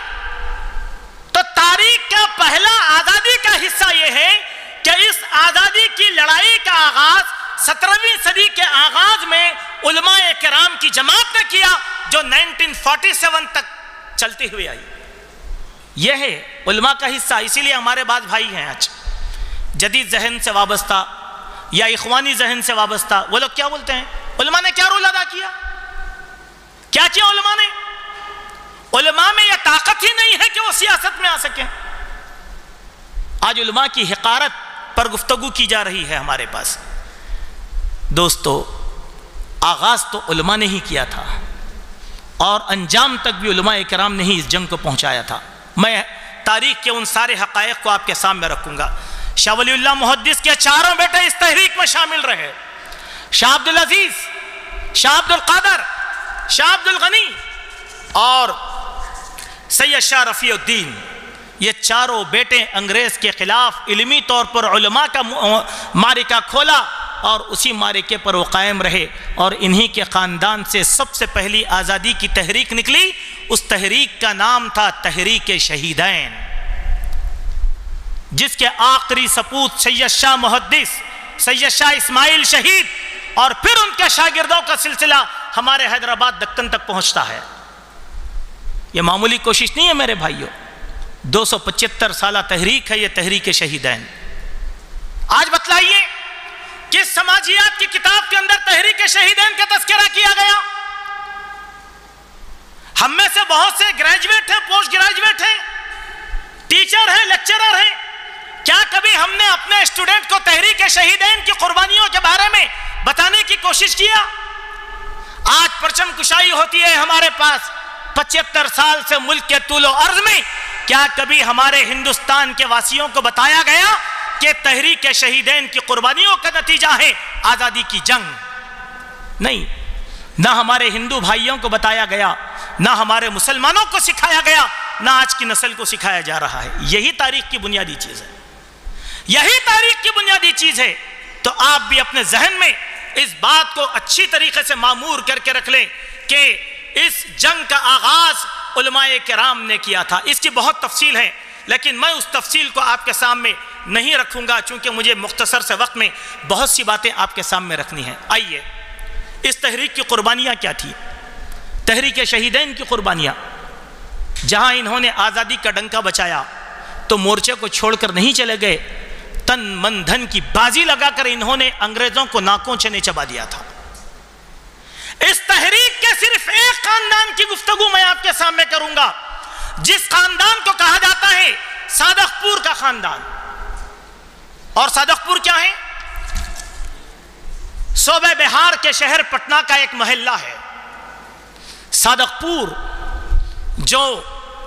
تو تاریخ کا پہلا آزادی کا حصہ یہ ہے کہ اس آزادی کی لڑائی کا آغاز 17ویں صدی کے آغاز میں علماء کرام کی جماعت نے کیا، جو 1947 تک چلتی ہوئی آئی۔ یہ ہے علماء کا حصہ۔ اسی لیے ہمارے بعض بھائی ہیں آج جدید ذہن سے وابستہ یا اخوانی ذہن سے وابستہ، وہ لوگ کیا بولتے ہیں؟ علماء نے کیا رول ادا کیا؟ کیا کیا علماء نے؟ علماء میں یہ طاقت ہی نہیں ہے کہ وہ سیاست میں آ سکیں۔ آج علماء کی حقارت پر گفتگو کی جا رہی ہے ہمارے پاس۔ دوستو، آغاز تو علماء نے ہی کیا تھا، اور انجام تک بھی علماء کرام نے ہی اس جنگ کو پہنچایا تھا۔ میں تاریخ کے ان سارے حقائق کو آپ کے سامنے رکھوں گا۔ شاہ ولی اللہ محدث کے چاروں بیٹے اس تحریک میں شامل رہے، شاہ عبدالعزیز، شاہ عبدالقادر، شاہ عبدالغنی اور سید شاہ رفیع الدین۔ یہ چاروں بیٹے انگریز کے خلاف علمی طور پر علماء کا معرکہ کھولا، اور اسی معرکے پر وہ قائم رہے، اور انہی کے خاندان سے سب سے پہلی آزادی کی تحریک نکلی۔ اس تحریک کا نام تھا تحریک شہیدین، جس کے آخری سپوت سید شاہ محدث، سید شاہ اسماعیل شہید، اور پھر ان کے شاگردوں کا سلسلہ ہمارے حیدرآباد دکن تک پہنچتا ہے۔ یہ معمولی کوشش نہیں ہے میرے بھائیوں، 275 سالہ تحریک ہے یہ تحریک شہیدین۔ آج بتلائیے کس سماجیات کی کتاب کے اندر تحریک شہیدین کا تذکرہ کیا گیا؟ ہم میں سے بہت سے گریجویٹ ہیں، پوسٹ گریجویٹ ہیں، ٹیچر ہیں، لیکچرر ہیں. کیا کبھی ہم نے اپنے اسٹوڈنٹ کو تحریک شہیدین کی قربانیوں کے بارے میں بتانے کی کوشش کیا؟ آج پرچم کشائی ہوتی ہے ہمارے پاس 75 سال سے ملک کے طول و عرض میں. کیا کبھی ہمارے ہندوستان کے واسیوں کو بتایا گیا کہ تحریک شہیدین کی قربانیوں کا نتیجہ ہے آزادی کی جنگ؟ نہیں. نہ ہمارے ہندو بھائیوں کو بتایا گیا، نہ ہمارے مسلمانوں کو سکھایا گیا، نہ آج کی نسل کو سکھایا جا رہا ہے. یہی تاریخ کی بنیادی چیز ہے، یہی تاریخ کی بنیادی چیز ہے. تو آپ بھی اپنے ذہن میں اس بات کو اچھی طریقے سے معمور کر کے رکھ لیں کہ اس جنگ کا آغاز علماء کرام نے کیا تھا. اس کی بہت تفصیل ہے، لیکن میں اس تفصیل کو آپ کے سامنے نہیں رکھوں گا چونکہ مجھے مختصر سے وقت میں بہت سی باتیں آپ کے سامنے رکھنی ہیں. آئیے، اس تحریک کی قربانیاں کیا تھی؟ تحریک شہیدین کی قربانیاں، جہاں انہوں نے آزادی کا ڈنکا بچایا تو مورچے کو چھوڑ کر نہیں چلے گئے، تن من دھن کی بازی لگا کر انہوں نے انگریزوں کو ناکوں چنے چبا دیا تھا. اس تحریک کے صرف ایک خاندان کی گفتگو میں آپ کے سامنے کروں گا، جس خاندان کو کہا جاتا ہے صادق پور کا خاندان. اور صادق پور کیا ہے؟ صوبہ بہار کے شہر پٹنہ کا ایک محلہ ہے. صادق پور جو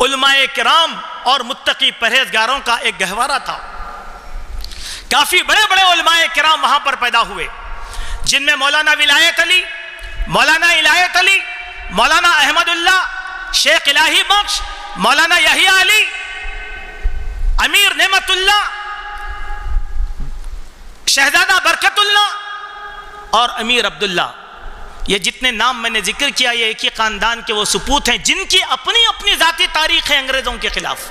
علماء کرام اور متقی پرہیزگاروں کا ایک گہوارہ تھا. کافی بڑے بڑے علماء کرام وہاں پر پیدا ہوئے، جن میں مولانا ولایت علی، مولانا عنایت علی، مولانا احمد اللہ، شیخ الہی بخش، مولانا یحییٰ علی، امیر نعمت اللہ، شہزادہ برکت اللہ اور امیر عبداللہ. یہ جتنے نام میں نے ذکر کیا یہ ایک ہی خاندان کے وہ سپوت ہیں جن کی اپنی اپنی ذاتی تاریخ ہے انگریزوں کے خلاف.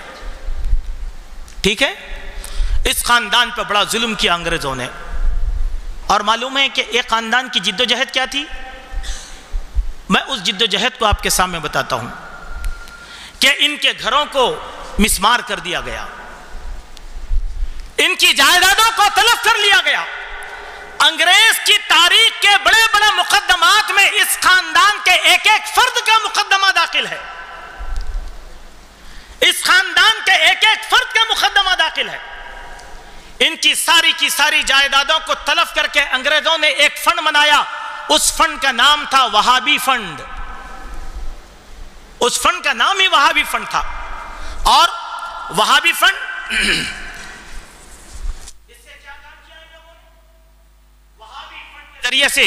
ٹھیک ہے، اس خاندان پہ بڑا ظلم کیا انگریزوں نے. اور معلوم ہے کہ ایک خاندان کی جد و جہد کیا تھی؟ میں اس جد و جہد کو آپ کے سامنے بتاتا ہوں کہ ان کے گھروں کو مسمار کر دیا گیا، ان کی جائیدادوں کو تلف کر لیا گیا. انگریز کی تاریخ کے بڑے بڑے مقدمات میں اس خاندان کے ایک ایک فرد کا مقدمہ داخل ہے. اس خاندان کے ایک ایک فرد کا مقدمہ داخل ہے. ان کی ساری جائیدادوں کو تلف کر کے انگریزوں نے ایک فنڈ بنایا. اس فنڈ کا نام تھا وہابی فنڈ. اس فنڈ کا نام ہی وہابی فنڈ تھا. اور وہابی فنڈ ذریعے سے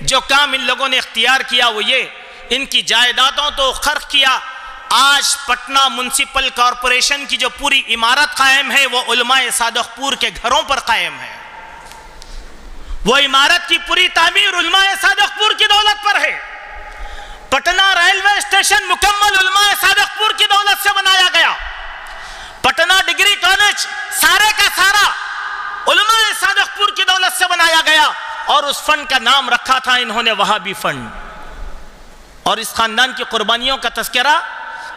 جو کام ان لوگوں نے اختیار کیا وہ یہ، ان کی جائیدادوں تو خرق کیا. آج پٹنہ منسپل کارپوریشن کی جو پوری عمارت قائم ہے وہ علماء صادق پور کے گھروں پر قائم ہے. وہ عمارت کی پوری تعمیر علماء صادق پور کی دولت پر ہے. پٹنہ ریلوے اسٹیشن مکمل علماء صادق پور کی دولت سے بنایا گیا. پٹنہ ڈگری کالج سارے کا سارا علماء صادق پور کی دولت سے بنایا گیا. اور اس فنڈ کا نام رکھا تھا انہوں نے وہابی فنڈ. اور اس خاندان کی قربانیوں کا تذکرہ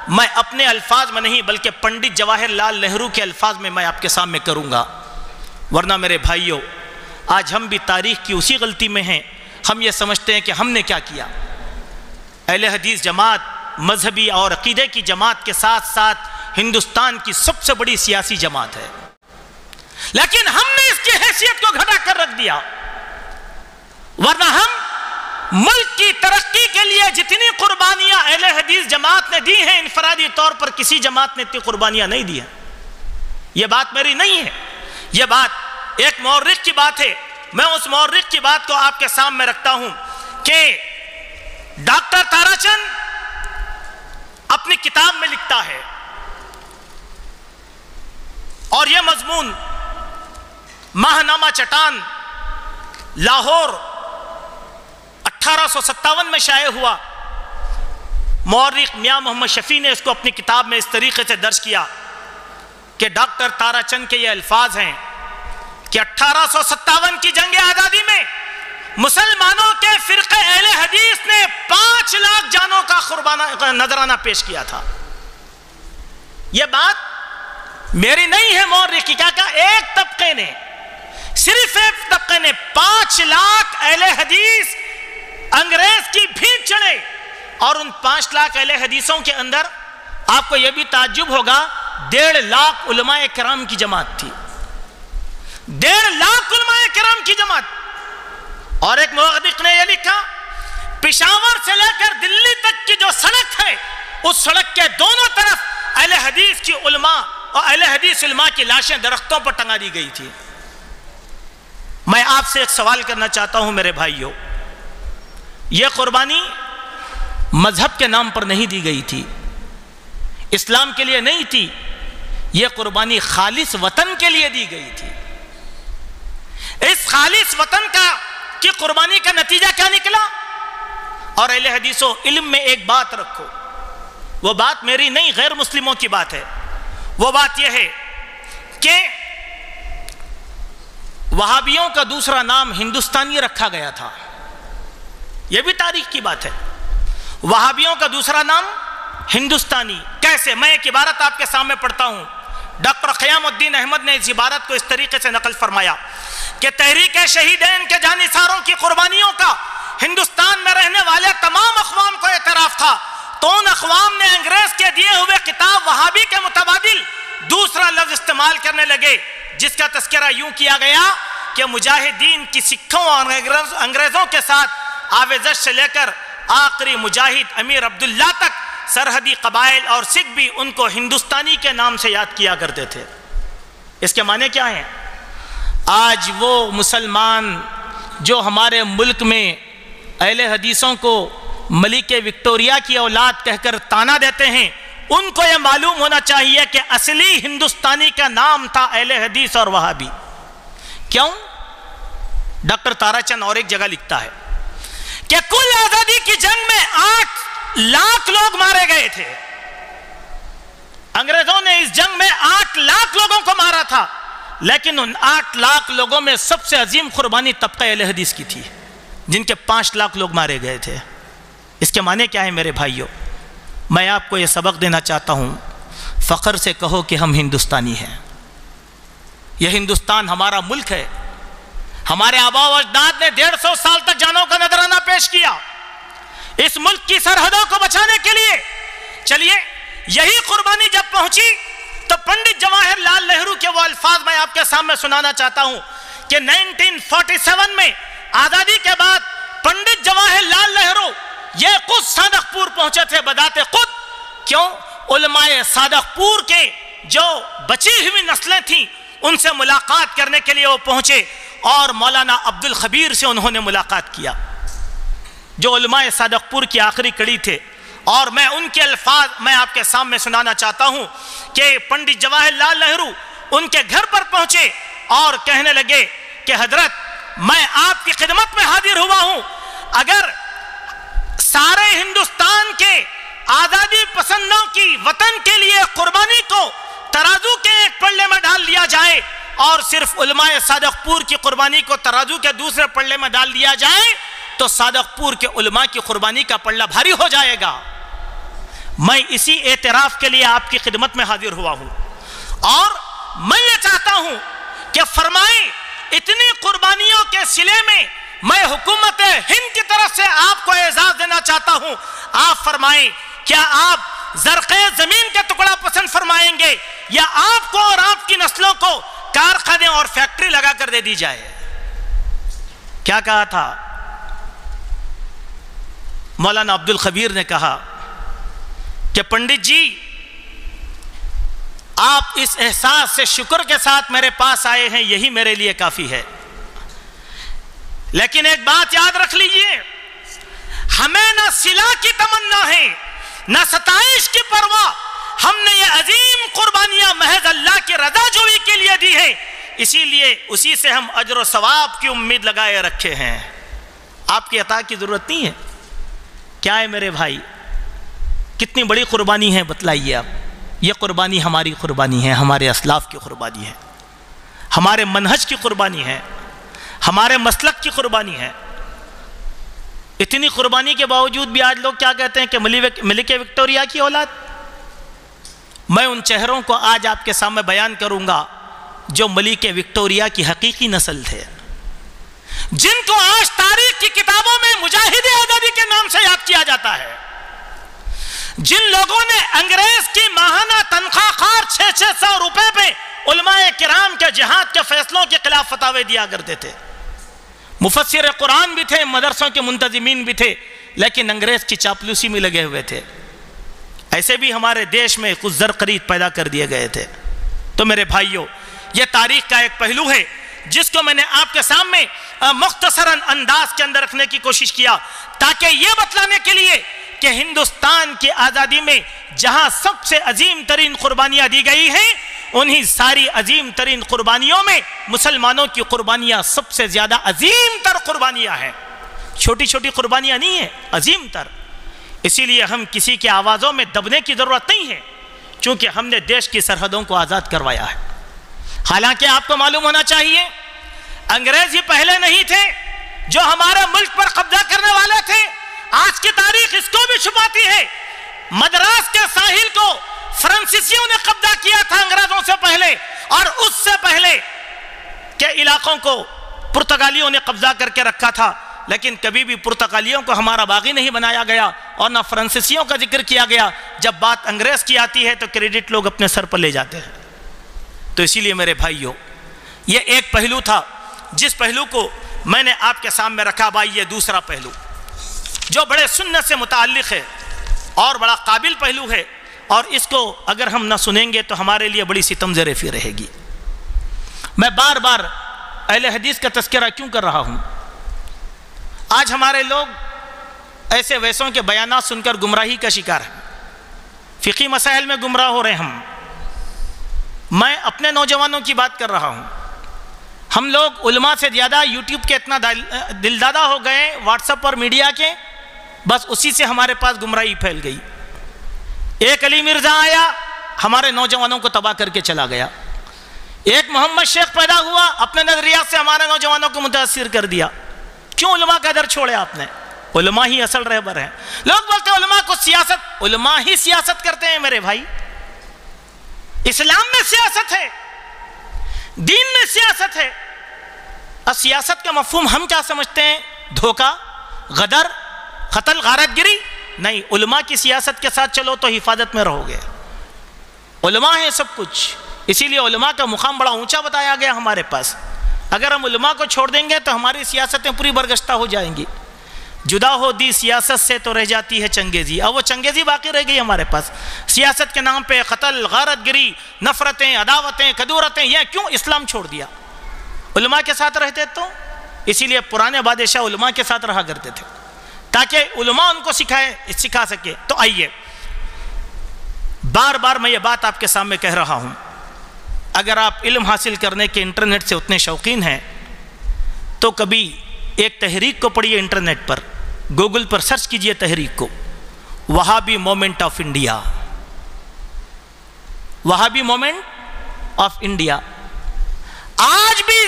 میں اپنے الفاظ میں نہیں بلکہ پنڈت جواہر لال نہرو کے الفاظ میں آپ کے سامنے کروں گا. ورنہ میرے بھائیوں، آج ہم بھی تاریخ کی اسی غلطی میں ہیں. ہم یہ سمجھتے ہیں کہ ہم نے کیا کیا. اہل حدیث جماعت مذہبی اور عقیدے کی جماعت کے ساتھ ساتھ ہندوستان کی سب سے بڑی سیاسی جماعت ہے، لیکن ہم نے اس کی حیثیت کو گھٹا کر رکھ دیا. ورنہ ہم ملک کی ترقی کے لیے جتنی قربانیاں اہل حدیث جماعت نے دی ہیں، انفرادی طور پر کسی جماعت نے اتنی قربانیاں نہیں دی ہیں. یہ بات میری نہیں ہے، یہ بات ایک مورخ کی بات ہے. میں اس مورخ کی بات کو آپ کے سامنے رکھتا ہوں کہ ڈاکٹر تارا چند اپنی کتاب میں لکھتا ہے، اور یہ مضمون ماہنامہ چٹان لاہور 1857 میں شائع ہوا. مورخ میاں محمد شفیع نے اس کو اپنی کتاب میں اس طریقے سے درج کیا کہ ڈاکٹر تارا چند کے یہ الفاظ ہیں کہ 1857 کی جنگ آزادی میں مسلمانوں کے فرقے اہل حدیث نے 5 لاکھ جانوں کا نذرانہ پیش کیا تھا. یہ بات میری نہیں ہے، مورخ کی. کیا ایک طبقے نے صرف ایک طبقے نے 5 لاکھ اہل حدیث انگریز کی بھیڑ چڑھے، اور ان 5 لاکھ اہل حدیثوں کے اندر آپ کو یہ بھی تعجب ہوگا 1.5 لاکھ علماء کرام کی جماعت تھی، 1.5 لاکھ علماء کرام کی جماعت۔ اور ایک محقق نے یہ لکھا پشاور سے لے کر دلی تک کی جو سڑک ہے، اس سڑک کے دونوں طرف اہل حدیث کی علماء اور اہل حدیث علماء کی لاشیں درختوں پر ٹنگا دی گئی تھی۔ میں آپ سے ایک سوال کرنا چاہتا ہوں میرے بھائیوں، یہ قربانی مذہب کے نام پر نہیں دی گئی تھی، اسلام کے لیے نہیں تھی، یہ قربانی خالص وطن کے لیے دی گئی تھی۔ اس خالص وطن کی قربانی کا نتیجہ کیا نکلا؟ اور اہل حدیثوں، علم میں ایک بات رکھو، وہ بات میری نہیں، غیر مسلموں کی بات ہے۔ وہ بات یہ ہے کہ وہابیوں کا دوسرا نام ہندوستانی رکھا گیا تھا، یہ بھی تاریخ کی بات ہے۔ وہابیوں کا دوسرا نام ہندوستانی کیسے؟ میں ایک عبارت آپ کے سامنے پڑھتا ہوں۔ ڈاکٹر قیام الدین احمد نے اس عبارت کو اس طریقے سے نقل فرمایا کہ تحریک شہیدین کے جانثاروں کی قربانیوں کا ہندوستان میں رہنے والے تمام اقوام کو اعتراف تھا، تو ان اقوام نے انگریز کے دیے ہوئے کتاب وہابی کے متبادل دوسرا لفظ استعمال کرنے لگے، جس کا تذکرہ یوں کیا گیا کہ مجاہدین کی سکھوں اور انگریزوں کے ساتھ آویزش سے لے کر آخری مجاہد امیر عبداللہ تک سرحدی قبائل اور سکھ بھی ان کو ہندوستانی کے نام سے یاد کیا کرتے تھے۔ اس کے معنی کیا ہیں؟ آج وہ مسلمان جو ہمارے ملک میں اہل حدیثوں کو ملک وکٹوریہ کی اولاد کہہ کر تانا دیتے ہیں، ان کو یہ معلوم ہونا چاہیے کہ اصلی ہندوستانی کا نام تھا اہل حدیث اور وہابی۔ کیوں؟ ڈاکٹر تارا چند اور ایک جگہ لکھتا ہے کہ کل آزادی کی جنگ میں 8 لاکھ لوگ مارے گئے تھے، انگریزوں نے اس جنگ میں 8 لاکھ لوگوں کو مارا تھا، لیکن ان 8 لاکھ لوگوں میں سب سے عظیم قربانی طبقہ اہل حدیث کی تھی، جن کے 5 لاکھ لوگ مارے گئے تھے۔ اس کے معنی کیا ہے میرے بھائیوں؟ میں آپ کو یہ سبق دینا چاہتا ہوں، فخر سے کہو کہ ہم ہندوستانی ہیں، یہ ہندوستان ہمارا ملک ہے، ہمارے آباء و اجداد نے 150 سال تک جانوں کا نذرانہ پیش کیا اس ملک کی سرحدوں کو بچانے کے لیے۔ چلیے، یہی قربانی جب پہنچی تو پنڈت جواہر لال نہرو کے وہ الفاظ میں آپ کے سامنے سنانا چاہتا ہوں کہ 1947 میں آزادی کے بعد پنڈت جواہر لال نہرو یہ خود صادق پور پہنچے تھے بذات خود۔ کیوں؟ علماء صادق پور کے جو بچی ہوئی نسلیں تھیں ان سے ملاقات کرنے کے لیے وہ پہنچے، اور مولانا عبد الخبیر سے انہوں نے ملاقات کیا جو علماء صادق پور کی آخری کڑی تھے۔ اور میں ان کے الفاظ میں آپ کے سامنے سنانا چاہتا ہوں کہ پنڈت جواہر لال نہرو ان کے گھر پر پہنچے اور کہنے لگے کہ حضرت، میں آپ کی خدمت میں حاضر ہوا ہوں، اگر سارے ہندوستان کے آزادی پسندوں کی وطن کے لیے قربانی کو ترازو کے ایک پلڑے میں ڈال دیا جائے اور صرف علماء صادق پور کی قربانی کو ترازو کے دوسرے پلڑے میں ڈال دیا جائے تو صادق پور کے علماء کی قربانی کا پلڑا بھاری ہو جائے گا۔ میں اسی اعتراف کے لیے آپ کی خدمت میں حاضر ہوا ہوں، اور میں یہ چاہتا ہوں کہ فرمائیں اتنی قربانیوں کے صلے میں حکومت ہند کی طرف سے آپ کو اعزاز دینا چاہتا ہوں۔ آپ فرمائیں، کیا آپ زرخیز زمین کے ٹکڑا پسند فرمائیں گے یا آپ کو اور آپ کی نسلوں کو کارخانے اور فیکٹری لگا کر دے دی جائے؟ کیا کہا تھا مولانا عبد الخبیر نے؟ کہا کہ پنڈت جی، آپ اس احساس سے شکر کے ساتھ میرے پاس آئے ہیں، یہی میرے لیے کافی ہے، لیکن ایک بات یاد رکھ لیجئے، ہمیں نہ صلہ کی تمنا ہے نہ ستائش کی پرواہ، ہم نے یہ عظیم قربانیاں محض اللہ کی رضا جوئی کے لیے دی ہیں، اسی لیے اسی سے ہم اجر و ثواب کی امید لگائے رکھے ہیں، آپ کی عطا کی ضرورت نہیں ہے۔ کیا ہے میرے بھائی؟ کتنی بڑی قربانی ہے بتلائیے آپ۔ یہ قربانی ہماری قربانی ہے، ہمارے اسلاف کی قربانی ہے، ہمارے منہج کی قربانی ہے، ہمارے مسلک کی قربانی ہے۔ اتنی قربانی کے باوجود بھی آج لوگ کیا کہتے ہیں کہ ملک وکٹوریہ کی اولاد۔ میں ان چہروں کو آج آپ کے سامنے بیان کروں گا جو ملک وکٹوریا کی حقیقی نسل تھے، جن کو آج تاریخ کی کتابوں میں مجاہد آزادی کے نام سے یاد کیا جاتا ہے، جن لوگوں نے انگریز کی ماہانہ تنخواہ خار 600 روپے پہ علماء کرام کے جہاد کے فیصلوں کے خلاف فتاوے دیا کرتے تھے، مفسر قرآن بھی تھے، مدرسوں کے منتظمین بھی تھے، لیکن انگریز کی چاپلوسی میں لگے ہوئے تھے، ایسے بھی ہمارے دیش میں کچھ زرخرید پیدا کر دیے گئے تھے۔ تو میرے بھائیوں، یہ تاریخ کا ایک پہلو ہے جس کو میں نے آپ کے سامنے مختصراً انداز کے اندر رکھنے کی کوشش کیا، تاکہ یہ بتلانے کے لیے کہ ہندوستان کی آزادی میں جہاں سب سے عظیم ترین قربانیاں دی گئی ہیں، انہی ساری عظیم ترین قربانیوں میں مسلمانوں کی قربانیاں سب سے زیادہ عظیم تر قربانیاں ہیں، چھوٹی چھوٹی قربانیاں نہیں ہیں، عظیم تر۔ اسی لیے ہم کسی کے آوازوں میں دبنے کی ضرورت نہیں ہے، چونکہ ہم نے دیش کی سرحدوں کو آزاد کروایا ہے۔ حالانکہ آپ کو معلوم ہونا چاہیے، انگریز ہی پہلے نہیں تھے جو ہمارے ملک پر قبضہ کرنے والے تھے۔ آج کی تاریخ اس کو بھی چھپاتی ہے، مدراس کے ساحل کو فرانسیسیوں نے قبضہ کیا تھا انگریزوں سے پہلے، اور اس سے پہلے کے علاقوں کو پرتگالیوں نے قبضہ کر کے رکھا تھا، لیکن کبھی بھی پرتگالیوں کو ہمارا باغی نہیں بنایا گیا اور نہ فرانسیسیوں کا ذکر کیا گیا۔ جب بات انگریز کی آتی ہے تو کریڈٹ لوگ اپنے سر پر لے جاتے ہیں۔ تو اسی لیے میرے بھائیوں، یہ ایک پہلو تھا جس پہلو کو میں نے آپ کے سامنے رکھا۔ بھائی، یہ دوسرا پہلو جو بڑے سنت سے متعلق ہے اور بڑا قابل پہلو ہے، اور اس کو اگر ہم نہ سنیں گے تو ہمارے لیے بڑی ستم ظریفی رہے گی۔ میں بار بار اہل حدیث کا تذکرہ کیوں کر رہا ہوں؟ آج ہمارے لوگ ایسے ویسوں کے بیانات سن کر گمراہی کا شکار ہیں، فقہی مسائل میں گمراہ ہو رہے ہیں۔ میں اپنے نوجوانوں کی بات کر رہا ہوں۔ ہم لوگ علماء سے زیادہ یوٹیوب کے اتنا دلدادہ ہو گئے، واٹس ایپ اور میڈیا کے، بس اسی سے ہمارے پاس گمراہی پھیل گئی۔ ایک علی مرزا آیا، ہمارے نوجوانوں کو تباہ کر کے چلا گیا۔ ایک محمد شیخ پیدا ہوا، اپنے نظریات سے ہمارے نوجوانوں کو متاثر کر دیا۔ کیوں علماء کا در چھوڑے آپ نے؟ علماء ہی اصل رہبر ہیں۔ لوگ بولتے ہیں علماء کو سیاست، علماء ہی سیاست کرتے ہیں میرے بھائی۔ اسلام میں سیاست ہے، دین میں سیاست ہے۔ اور سیاست کا مفہوم ہم کیا سمجھتے ہیں؟ دھوکہ، غدر، قتل، غارت گری؟ نہیں، علماء کی سیاست کے ساتھ چلو تو حفاظت میں رہو گے۔ علماء ہیں سب کچھ، اسی لیے علماء کا مقام بڑا اونچا بتایا گیا ہمارے پاس۔ اگر ہم علماء کو چھوڑ دیں گے تو ہماری سیاستیں پوری برگشتہ ہو جائیں گی۔ جدا ہو دی سیاست سے تو رہ جاتی ہے چنگیزی، اور وہ چنگیزی باقی رہ گئی ہمارے پاس۔ سیاست کے نام پہ قتل، غارت گری، نفرتیں، عداوتیں، کدورتیں، یہ کیوں اسلام چھوڑ دیا؟ علماء کے ساتھ رہتے تو اسی لیے پرانے بادشاہ علماء کے ساتھ رہا کرتے تھے تاکہ علماء ان کو سکھا سکے۔ تو آئیے، بار بار میں یہ بات آپ کے سامنے کہہ رہا ہوں، اگر آپ علم حاصل کرنے کے انٹرنیٹ سے اتنے شوقین ہیں تو کبھی ایک تحریک کو پڑھیے انٹرنیٹ پر، گوگل پر سرچ کیجئے تحریک کو، وہابی moment of India, Wahhabi moment of India. آج بھی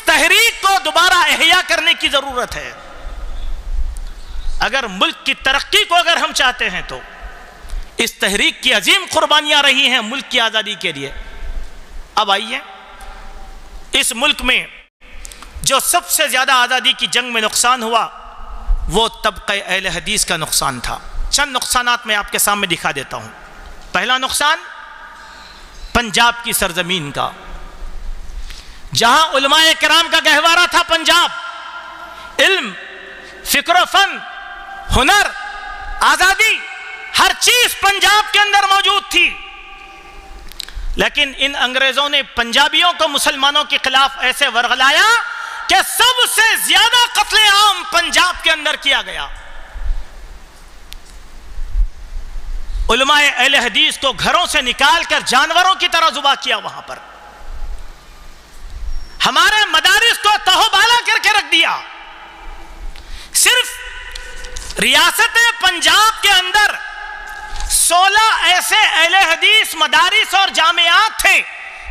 تحریک کو دوبارہ احیا کرنے کی ضرورت ہے۔ اگر ملک کی ترقی کو اگر ہم چاہتے ہیں تو اس تحریک کی عظیم قربانیاں رہی ہیں ملک کی آزادی کے لیے۔ اب آئیے، اس ملک میں جو سب سے زیادہ آزادی کی جنگ میں نقصان ہوا وہ طبقہ اہل حدیث کا نقصان تھا۔ چند نقصانات میں آپ کے سامنے دکھا دیتا ہوں۔ پہلا نقصان پنجاب کی سرزمین کا، جہاں علماء کرام کا گہوارہ تھا پنجاب، علم، فکر و فن، ہنر، آزادی، ہر چیز پنجاب کے اندر موجود تھی۔ لیکن ان انگریزوں نے پنجابیوں کو مسلمانوں کے خلاف ایسے ورغلایا کہ سب سے زیادہ قتل عام پنجاب کے اندر کیا گیا۔ علماء اہل حدیث کو گھروں سے نکال کر جانوروں کی طرح ذبح کیا وہاں پر۔ ہمارے مدارس کو تہو بالا کر کے رکھ دیا۔ صرف ریاست پنجاب کے اندر 16 ایسے اہل حدیث مدارس اور جامعات تھے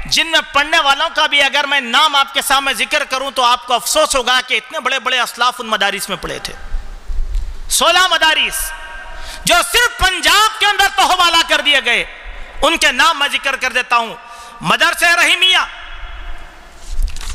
جن میں پڑھنے والوں کا بھی اگر میں نام آپ کے سامنے ذکر کروں تو آپ کو افسوس ہوگا کہ اتنے بڑے بڑے اسلاف ان مدارس میں پڑھے تھے۔ 16 مدارس جو صرف پنجاب کے اندر تہو بالا کر دیے گئے، ان کے نام میں ذکر کر دیتا ہوں۔ مدرسہ رحیمیہ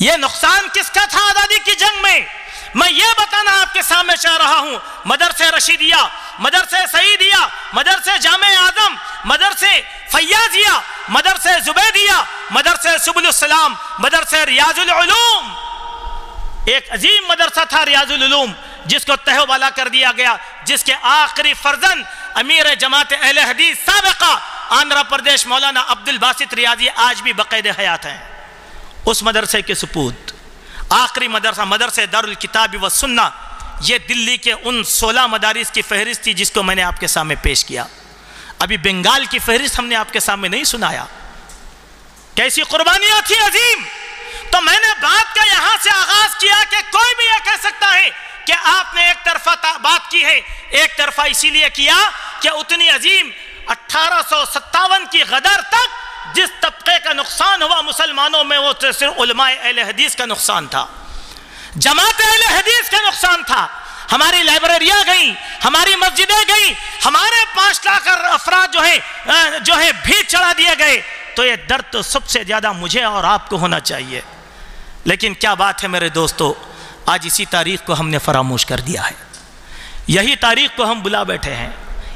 یہ نقصان کس کا تھا آزادی کی جنگ میں؟ میں یہ بتانا آپ کے سامنے چاہ رہا ہوں، مدرسے رشیدیہ، مدرسے سعیدیہ، مدرسے جامع اعظم، مدرسے فیاضیہ، مدرسے زبیدیہ، مدرسے سبل السلام، مدرسے ریاض العلوم، ایک عظیم مدرسہ تھا ریاض العلوم جس کو تہہ والا کر دیا گیا، جس کے آخری فرزند امیر جماعت اہل حدیث سابقہ آندھرا پردیش مولانا عبد الباسط ریاضی آج بھی بقید حیات ہیں۔ اس مدرسے کے سپوت آخری مدرسہ مدرسہ دارالکتاب والسنہ، یہ دلی کے ان 16 مدارس کی فہرست تھی جس کو میں نے آپ کے سامنے پیش کیا۔ ابھی بنگال کی فہرست ہم نے آپ کے سامنے نہیں سنایا، کیسی قربانیاں تھی عظیم۔ تو میں نے بات کا یہاں سے آغاز کیا کہ کوئی بھی یہ کہہ سکتا ہے کہ آپ نے ایک طرفہ بات کی ہے، ایک طرفہ اسی لیے کیا کہ اتنی عظیم 1857 کی غدر تک جس طبقے کا نقصان ہوا مسلمانوں میں وہ صرف علماء اہل حدیث کا نقصان تھا، جماعت اہل حدیث کا نقصان تھا۔ ہماری لائبریریاں گئیں، ہماری مسجدیں گئیں، ہمارے 5 لاکھ افراد جو ہے بھیڑ چڑھا دیے گئے۔ تو یہ درد تو سب سے زیادہ مجھے اور آپ کو ہونا چاہیے، لیکن کیا بات ہے میرے دوستو، آج اسی تاریخ کو ہم نے فراموش کر دیا ہے، یہی تاریخ کو ہم بلا بیٹھے ہیں۔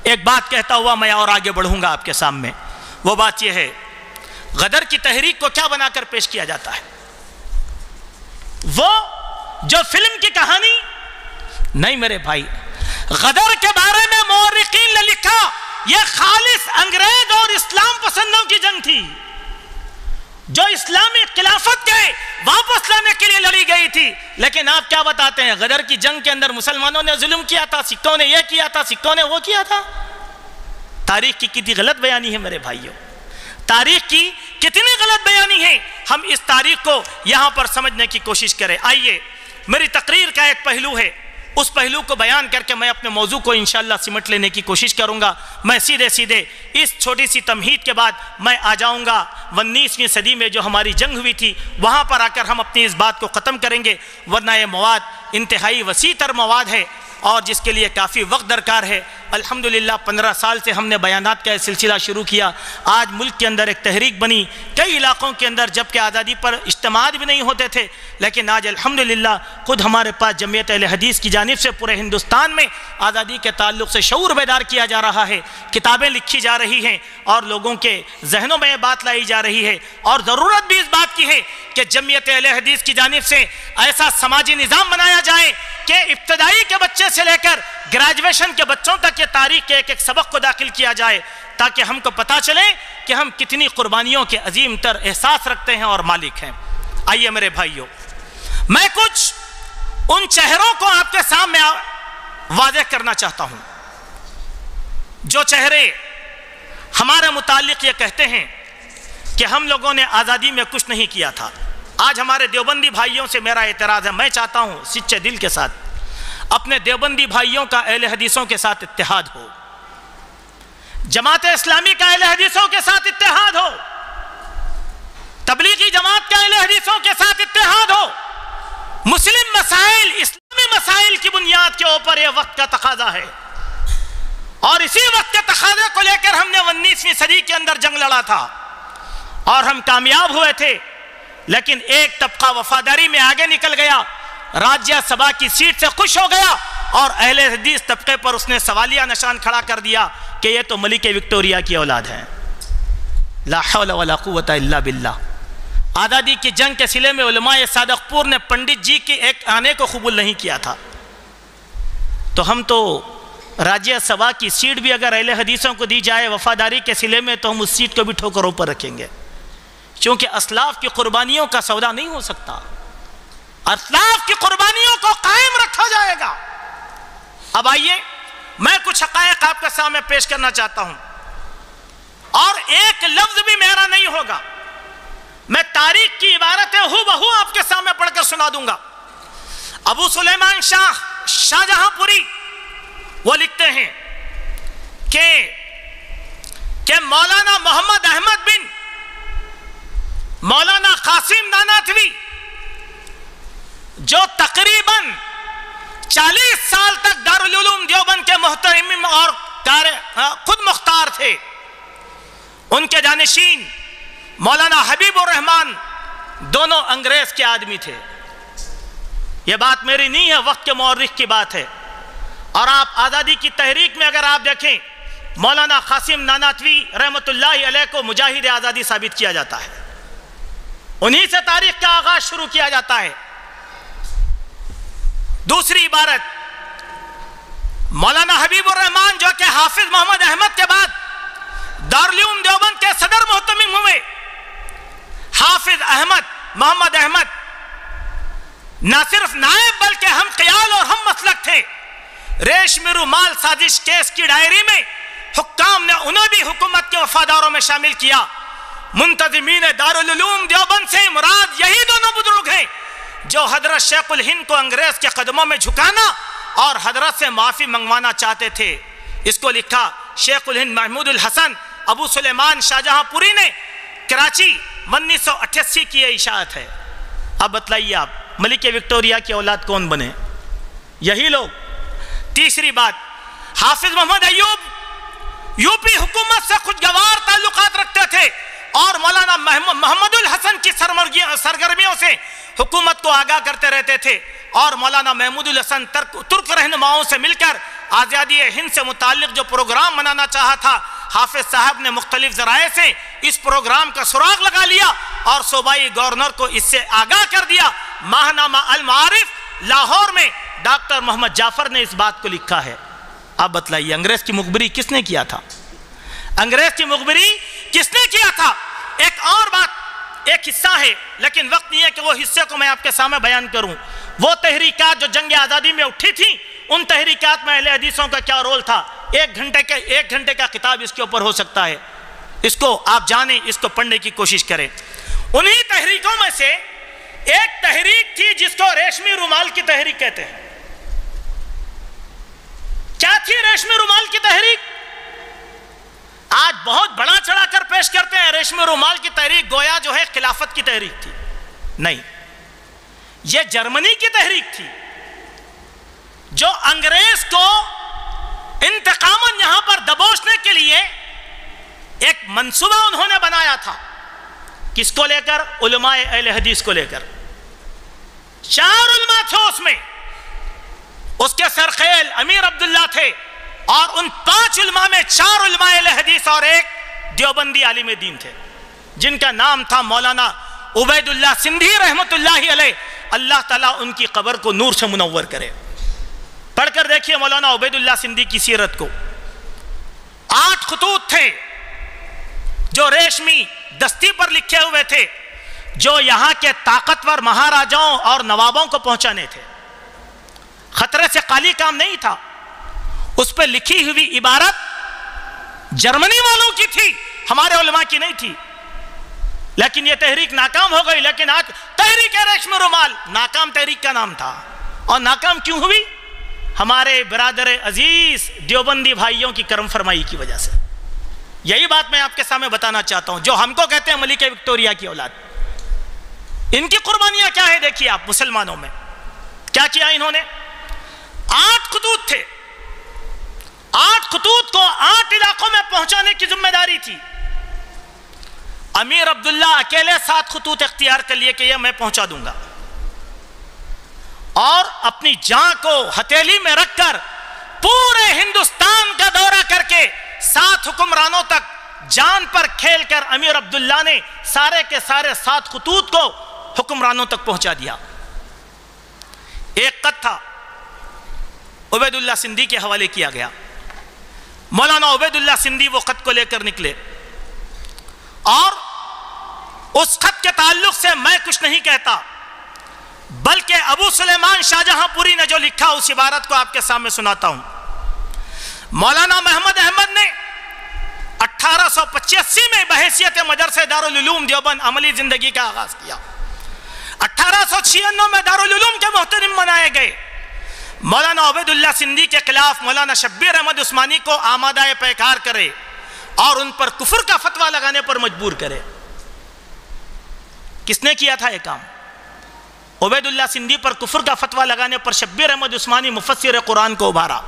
ایک بات کہتا ہوا میں اور آگے بڑھوں گا آپ کے سامنے، وہ بات یہ ہے غدر کی تحریک کو کیا بنا کر پیش کیا جاتا ہے؟ وہ جو فلم کی کہانی نہیں میرے بھائی، غدر کے بارے میں مورخین نے لکھا یہ خالص انگریز اور اسلام پسندوں کی جنگ تھی، جو اسلامی خلافت کے واپس لانے کے لیے لڑی گئی تھی۔ لیکن آپ کیا بتاتے ہیں، غدر کی جنگ کے اندر مسلمانوں نے ظلم کیا تھا، سکھوں نے یہ کیا تھا، سکھوں نے وہ کیا تھا۔ تاریخ کی کتنی غلط بیانی ہے میرے بھائیوں، تاریخ کی کتنی غلط بیانی ہے۔ ہم اس تاریخ کو یہاں پر سمجھنے کی کوشش کریں۔ آئیے میری تقریر کا ایک پہلو ہے، اس پہلو کو بیان کر کے میں اپنے موضوع کو انشاءاللہ سمٹ لینے کی کوشش کروں گا۔ میں سیدھے اس چھوٹی سی تمہید کے بعد میں آ جاؤں گا 19ویں صدی میں جو ہماری جنگ ہوئی تھی، وہاں پر آ کر ہم اپنی اس بات کو ختم کریں گے، ورنہ یہ مواد انتہائی وسیع تر مواد ہے اور جس کے لیے کافی وقت درکار ہے۔ الحمدللہ 15 سال سے ہم نے بیانات کا یہ سلسلہ شروع کیا، آج ملک کے اندر ایک تحریک بنی، کئی علاقوں کے اندر جبکہ آزادی پر اجتماعات بھی نہیں ہوتے تھے، لیکن آج الحمدللہ خود ہمارے پاس جمعیت اہل حدیث کی جانب سے پورے ہندوستان میں آزادی کے تعلق سے شعور بیدار کیا جا رہا ہے، کتابیں لکھی جا رہی ہیں اور لوگوں کے ذہنوں میں یہ بات لائی جا رہی ہے، اور ضرورت بھی اس بات کی ہے کہ جمعیت اہل حدیث کی جانب سے ایسا سماجی نظام بنایا جائے کہ ابتدائی کے بچے سے لے کر گریجویشن کے بچوں تک یہ تاریخ کے ایک سبق کو داخل کیا جائے، تاکہ ہم کو پتہ چلے کہ ہم کتنی قربانیوں کے عظیم تر احساس رکھتے ہیں اور مالک ہیں۔ آئیے میرے بھائیوں، میں کچھ ان چہروں کو آپ کے سامنے واضح کرنا چاہتا ہوں، جو چہرے ہمارے متعلق یہ کہتے ہیں کہ ہم لوگوں نے آزادی میں کچھ نہیں کیا تھا۔ آج ہمارے دیوبندی بھائیوں سے میرا اعتراض ہے، میں چاہتا ہوں سچے دل کے ساتھ اپنے دیوبندی بھائیوں کا اہل حدیثوں کے ساتھ اتحاد ہو، جماعت اسلامی کا اہل حدیثوں کے ساتھ اتحاد ہو، تبلیغی جماعت کا اہل حدیثوں کے ساتھ اتحاد ہو۔ مسلم مسائل، اسلامی مسائل کی بنیاد کے اوپر یہ وقت کا تقاضا ہے، اور اسی وقت کے تقاضے کو لے کر ہم نے 19ویں صدی کے اندر جنگ لڑا تھا اور ہم کامیاب ہوئے تھے، لیکن ایک طبقہ وفاداری میں آگے نکل گیا، راجیہ سبھا کی سیٹ سے خوش ہو گیا اور اہل حدیث طبقے پر اس نے سوالیہ نشان کھڑا کر دیا کہ یہ تو ملکہ وکٹوریہ کی اولاد ہے۔ لا حول ولا قوت الا باللہ۔ آزادی کی جنگ کے سلے میں علماء صادق پور نے پنڈت جی کے ایک آنے کو قبول نہیں کیا تھا، تو ہم تو راجیہ سبھا کی سیٹ بھی اگر اہل حدیثوں کو دی جائے وفاداری کے سلے میں تو ہم اس سیٹ کو بھی ٹھوکروں پر رکھیں گے، کیونکہ اسلاف کی قربانیوں کا سودا نہیں ہو سکتا، اسلاف کی قربانیوں کو قائم رکھا جائے گا۔ اب آئیے میں کچھ حقائق آپ کے سامنے پیش کرنا چاہتا ہوں، اور ایک لفظ بھی میرا نہیں ہوگا، میں تاریخ کی عبارتیں ہو بہو آپ کے سامنے پڑھ کر سنا دوں گا۔ ابو سلیمان شاہ جہاں پوری وہ لکھتے ہیں کہ مولانا محمد احمد بن مولانا قاسم نانوتوی جو تقریباً 40 سال تک دارالعلوم دیوبند کے محترم اور خود مختار تھے، ان کے جانشین مولانا حبیب الرحمان دونوں انگریز کے آدمی تھے. یہ بات میری نہیں ہے، وقت کے مورخ کی بات ہے. اور آپ آزادی کی تحریک میں اگر آپ دیکھیں مولانا قاسم نانوتوی رحمۃ اللہ علیہ کو مجاہد آزادی ثابت کیا جاتا ہے. انہی سے تاریخ کا آغاز شروع کیا جاتا ہے. دوسری عبارت، مولانا حبیب الرحمان جو کہ حافظ محمد احمد کے بعد دارالعلوم دیوبند کے صدر محتمم ہوئے، حافظ احمد محمد احمد نہ صرف نائب بلکہ ہم خیال اور ہم مسلک تھے. ریشمی رومال سازش کیس کی ڈائری میں حکام نے انہیں بھی حکومت کے وفاداروں میں شامل کیا. منتظمین دارالعلوم دیوبند سے مراد یہی دونوں بزرگ ہیں جو حضرت شیخ الہند کو انگریز کے قدموں میں جھکانا اور حضرت سے معافی منگوانا چاہتے تھے. اس کو لکھا شیخ الہند محمود الحسن ابو سلیمان شاہجہاں پوری نے، کراچی 1988 کی یہ اشاعت ہے. اب بتلائیے آپ ملکہ وکٹوریہ کی اولاد کون بنے؟ یہی لوگ. تیسری بات، حافظ محمد ایوب یوپی حکومت سے خوشگوار تعلقات رکھتے تھے اور مولانا محمد الحسن کی سرگرمیوں سے حکومت کو آگاہ کرتے رہتے تھے. اور مولانا محمود الحسن ترک رہنماؤں سے مل کر آزادی ہند سے متعلق جو پروگرام منانا چاہا تھا، حافظ صاحب نے مختلف ذرائع سے اس پروگرام کا سراغ لگا لیا اور صوبائی گورنر کو اس سے آگاہ کر دیا. ماہنامہ المعارف لاہور میں ڈاکٹر محمد جعفر نے اس بات کو لکھا ہے. آپ بتلائیے انگریز کی مخبری کس نے کیا تھا؟ انگریز کی مخبری کس نے کیا تھا؟ ایک اور بات، ایک حصہ ہے لیکن وقت نہیں ہے کہ وہ حصے کو میں آپ کے سامنے بیان کروں. وہ تحریکات جو جنگ آزادی میں اٹھی تھی، ان تحریکات میں اہل حدیثوں کا کیا رول تھا، ایک گھنٹے کا کتاب اس کے اوپر ہو سکتا ہے. اس کو آپ جانیں، اس کو پڑھنے کی کوشش کریں. انہی تحریکوں میں سے ایک تحریک تھی جس کو ریشمی رومال کی تحریک کہتے ہیں. کیا تھی ریشمی رومال کی تحریک؟ آج بہت بڑا چڑھا کر پیش کرتے ہیں ریشمی رومال کی تحریک گویا جو ہے خلافت کی تحریک تھی. نہیں، یہ جرمنی کی تحریک تھی جو انگریز کو انتقاماً یہاں پر دبوچنے کے لیے ایک منصوبہ انہوں نے بنایا تھا. کس کو لے کر؟ علماء اہل حدیث کو لے کر. 4 علماء تھے اس میں، اس کے سرخیل امیر عبداللہ تھے اور ان 5 علماء میں 4 علماء اہل حدیث اور ایک دیوبندی عالم دین تھے جن کا نام تھا مولانا عبید اللہ سندھی رحمت اللہ علیہ. اللہ تعالیٰ ان کی قبر کو نور سے منور کرے. پڑھ کر دیکھیے مولانا عبید اللہ سندھی کی سیرت کو. 8 خطوط تھے جو ریشمی دستی پر لکھے ہوئے تھے جو یہاں کے طاقتور مہاراجاؤں اور نوابوں کو پہنچانے تھے. خطرے سے خالی کام نہیں تھا. اس پہ لکھی ہوئی عبارت جرمنی والوں کی تھی، ہمارے علماء کی نہیں تھی. لیکن یہ تحریک ناکام ہو گئی. لیکن آج تحریک ریشمی رومال ناکام تحریک کا نام تھا. اور ناکام کیوں ہوئی؟ ہمارے برادر عزیز دیوبندی بھائیوں کی کرم فرمائی کی وجہ سے. یہی بات میں آپ کے سامنے بتانا چاہتا ہوں. جو ہم کو کہتے ہیں ملکہ وکٹوریہ کی اولاد، ان کی قربانیاں کیا ہے دیکھیے آپ. مسلمانوں میں کیا کیا انہوں نے؟ 8 خطوط تھے. 8 خطوط کو 8 علاقوں میں پہنچانے کی ذمہ داری تھی. امیر عبداللہ اکیلے 7 خطوط اختیار کر لیے کہ یہ میں پہنچا دوں گا، اور اپنی جان کو ہتھیلی میں رکھ کر پورے ہندوستان کا دورہ کر کے 7 حکمرانوں تک جان پر کھیل کر امیر عبداللہ نے سارے کے سارے 7 خطوط کو حکمرانوں تک پہنچا دیا. ایک خط تھا عبید اللہ سندھی کے حوالے کیا گیا. مولانا عبید اللہ سندھی وہ خط کو لے کر نکلے اور اس خط کے تعلق سے میں کچھ نہیں کہتا بلکہ ابو سلیمان شاہجہاں پوری نے جو لکھا اس عبارت کو آپ کے سامنے سناتا ہوں. مولانا محمد احمد نے 1885 میں بحیثیت مدرسہ دارالعلوم دیوبند عملی زندگی کا آغاز کیا. 1896 میں دارالعلوم کے محترم بنائے گئے. مولانا عبید اللہ سندھی کے خلاف مولانا شبیر احمد عثمانی کو آمادہ پیکار کرے اور ان پر کفر کا فتویٰ لگانے پر مجبور کرے. کس نے کیا تھا یہ کام؟ عبید اللہ سندھی پر کفر کا فتویٰ لگانے پر شبیر احمد عثمانی مفسر قرآن کو ابھارا.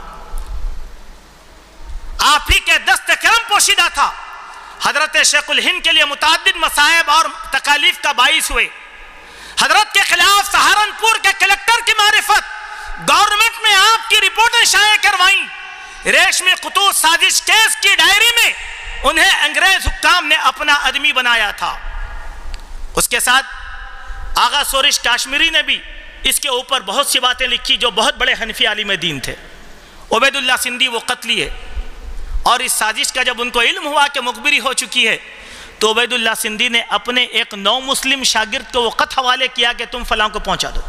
آپ ہی کے دست کرم پوشیدہ تھا. حضرت شیخ الہند کے لیے متعدد مصائب اور تکالیف کا باعث ہوئے. حضرت کے خلاف سہارنپور کے کلکٹر کی معرفت، گورنمنٹ میں آپ کی رپورٹیں شائع کروائیں، ریشمی خطوط سازش کیس کی ڈائری میں انہیں انگریز حکام نے اپنا آدمی بنایا تھا۔ اس کے ساتھ آغا سورش کاشمیری نے بھی اس کے اوپر بہت سی باتیں لکھی جو بہت بڑے حنفی عالم دین تھے۔ عبید اللہ سندھی وہ قتلی ہے، اور اس سازش کا جب ان کو علم ہوا کہ مخبری ہو چکی ہے تو عبید اللہ سندھی نے اپنے ایک نو مسلم شاگرد کو وہ خط حوالے کیا کہ تم فلاں کو پہنچا دو۔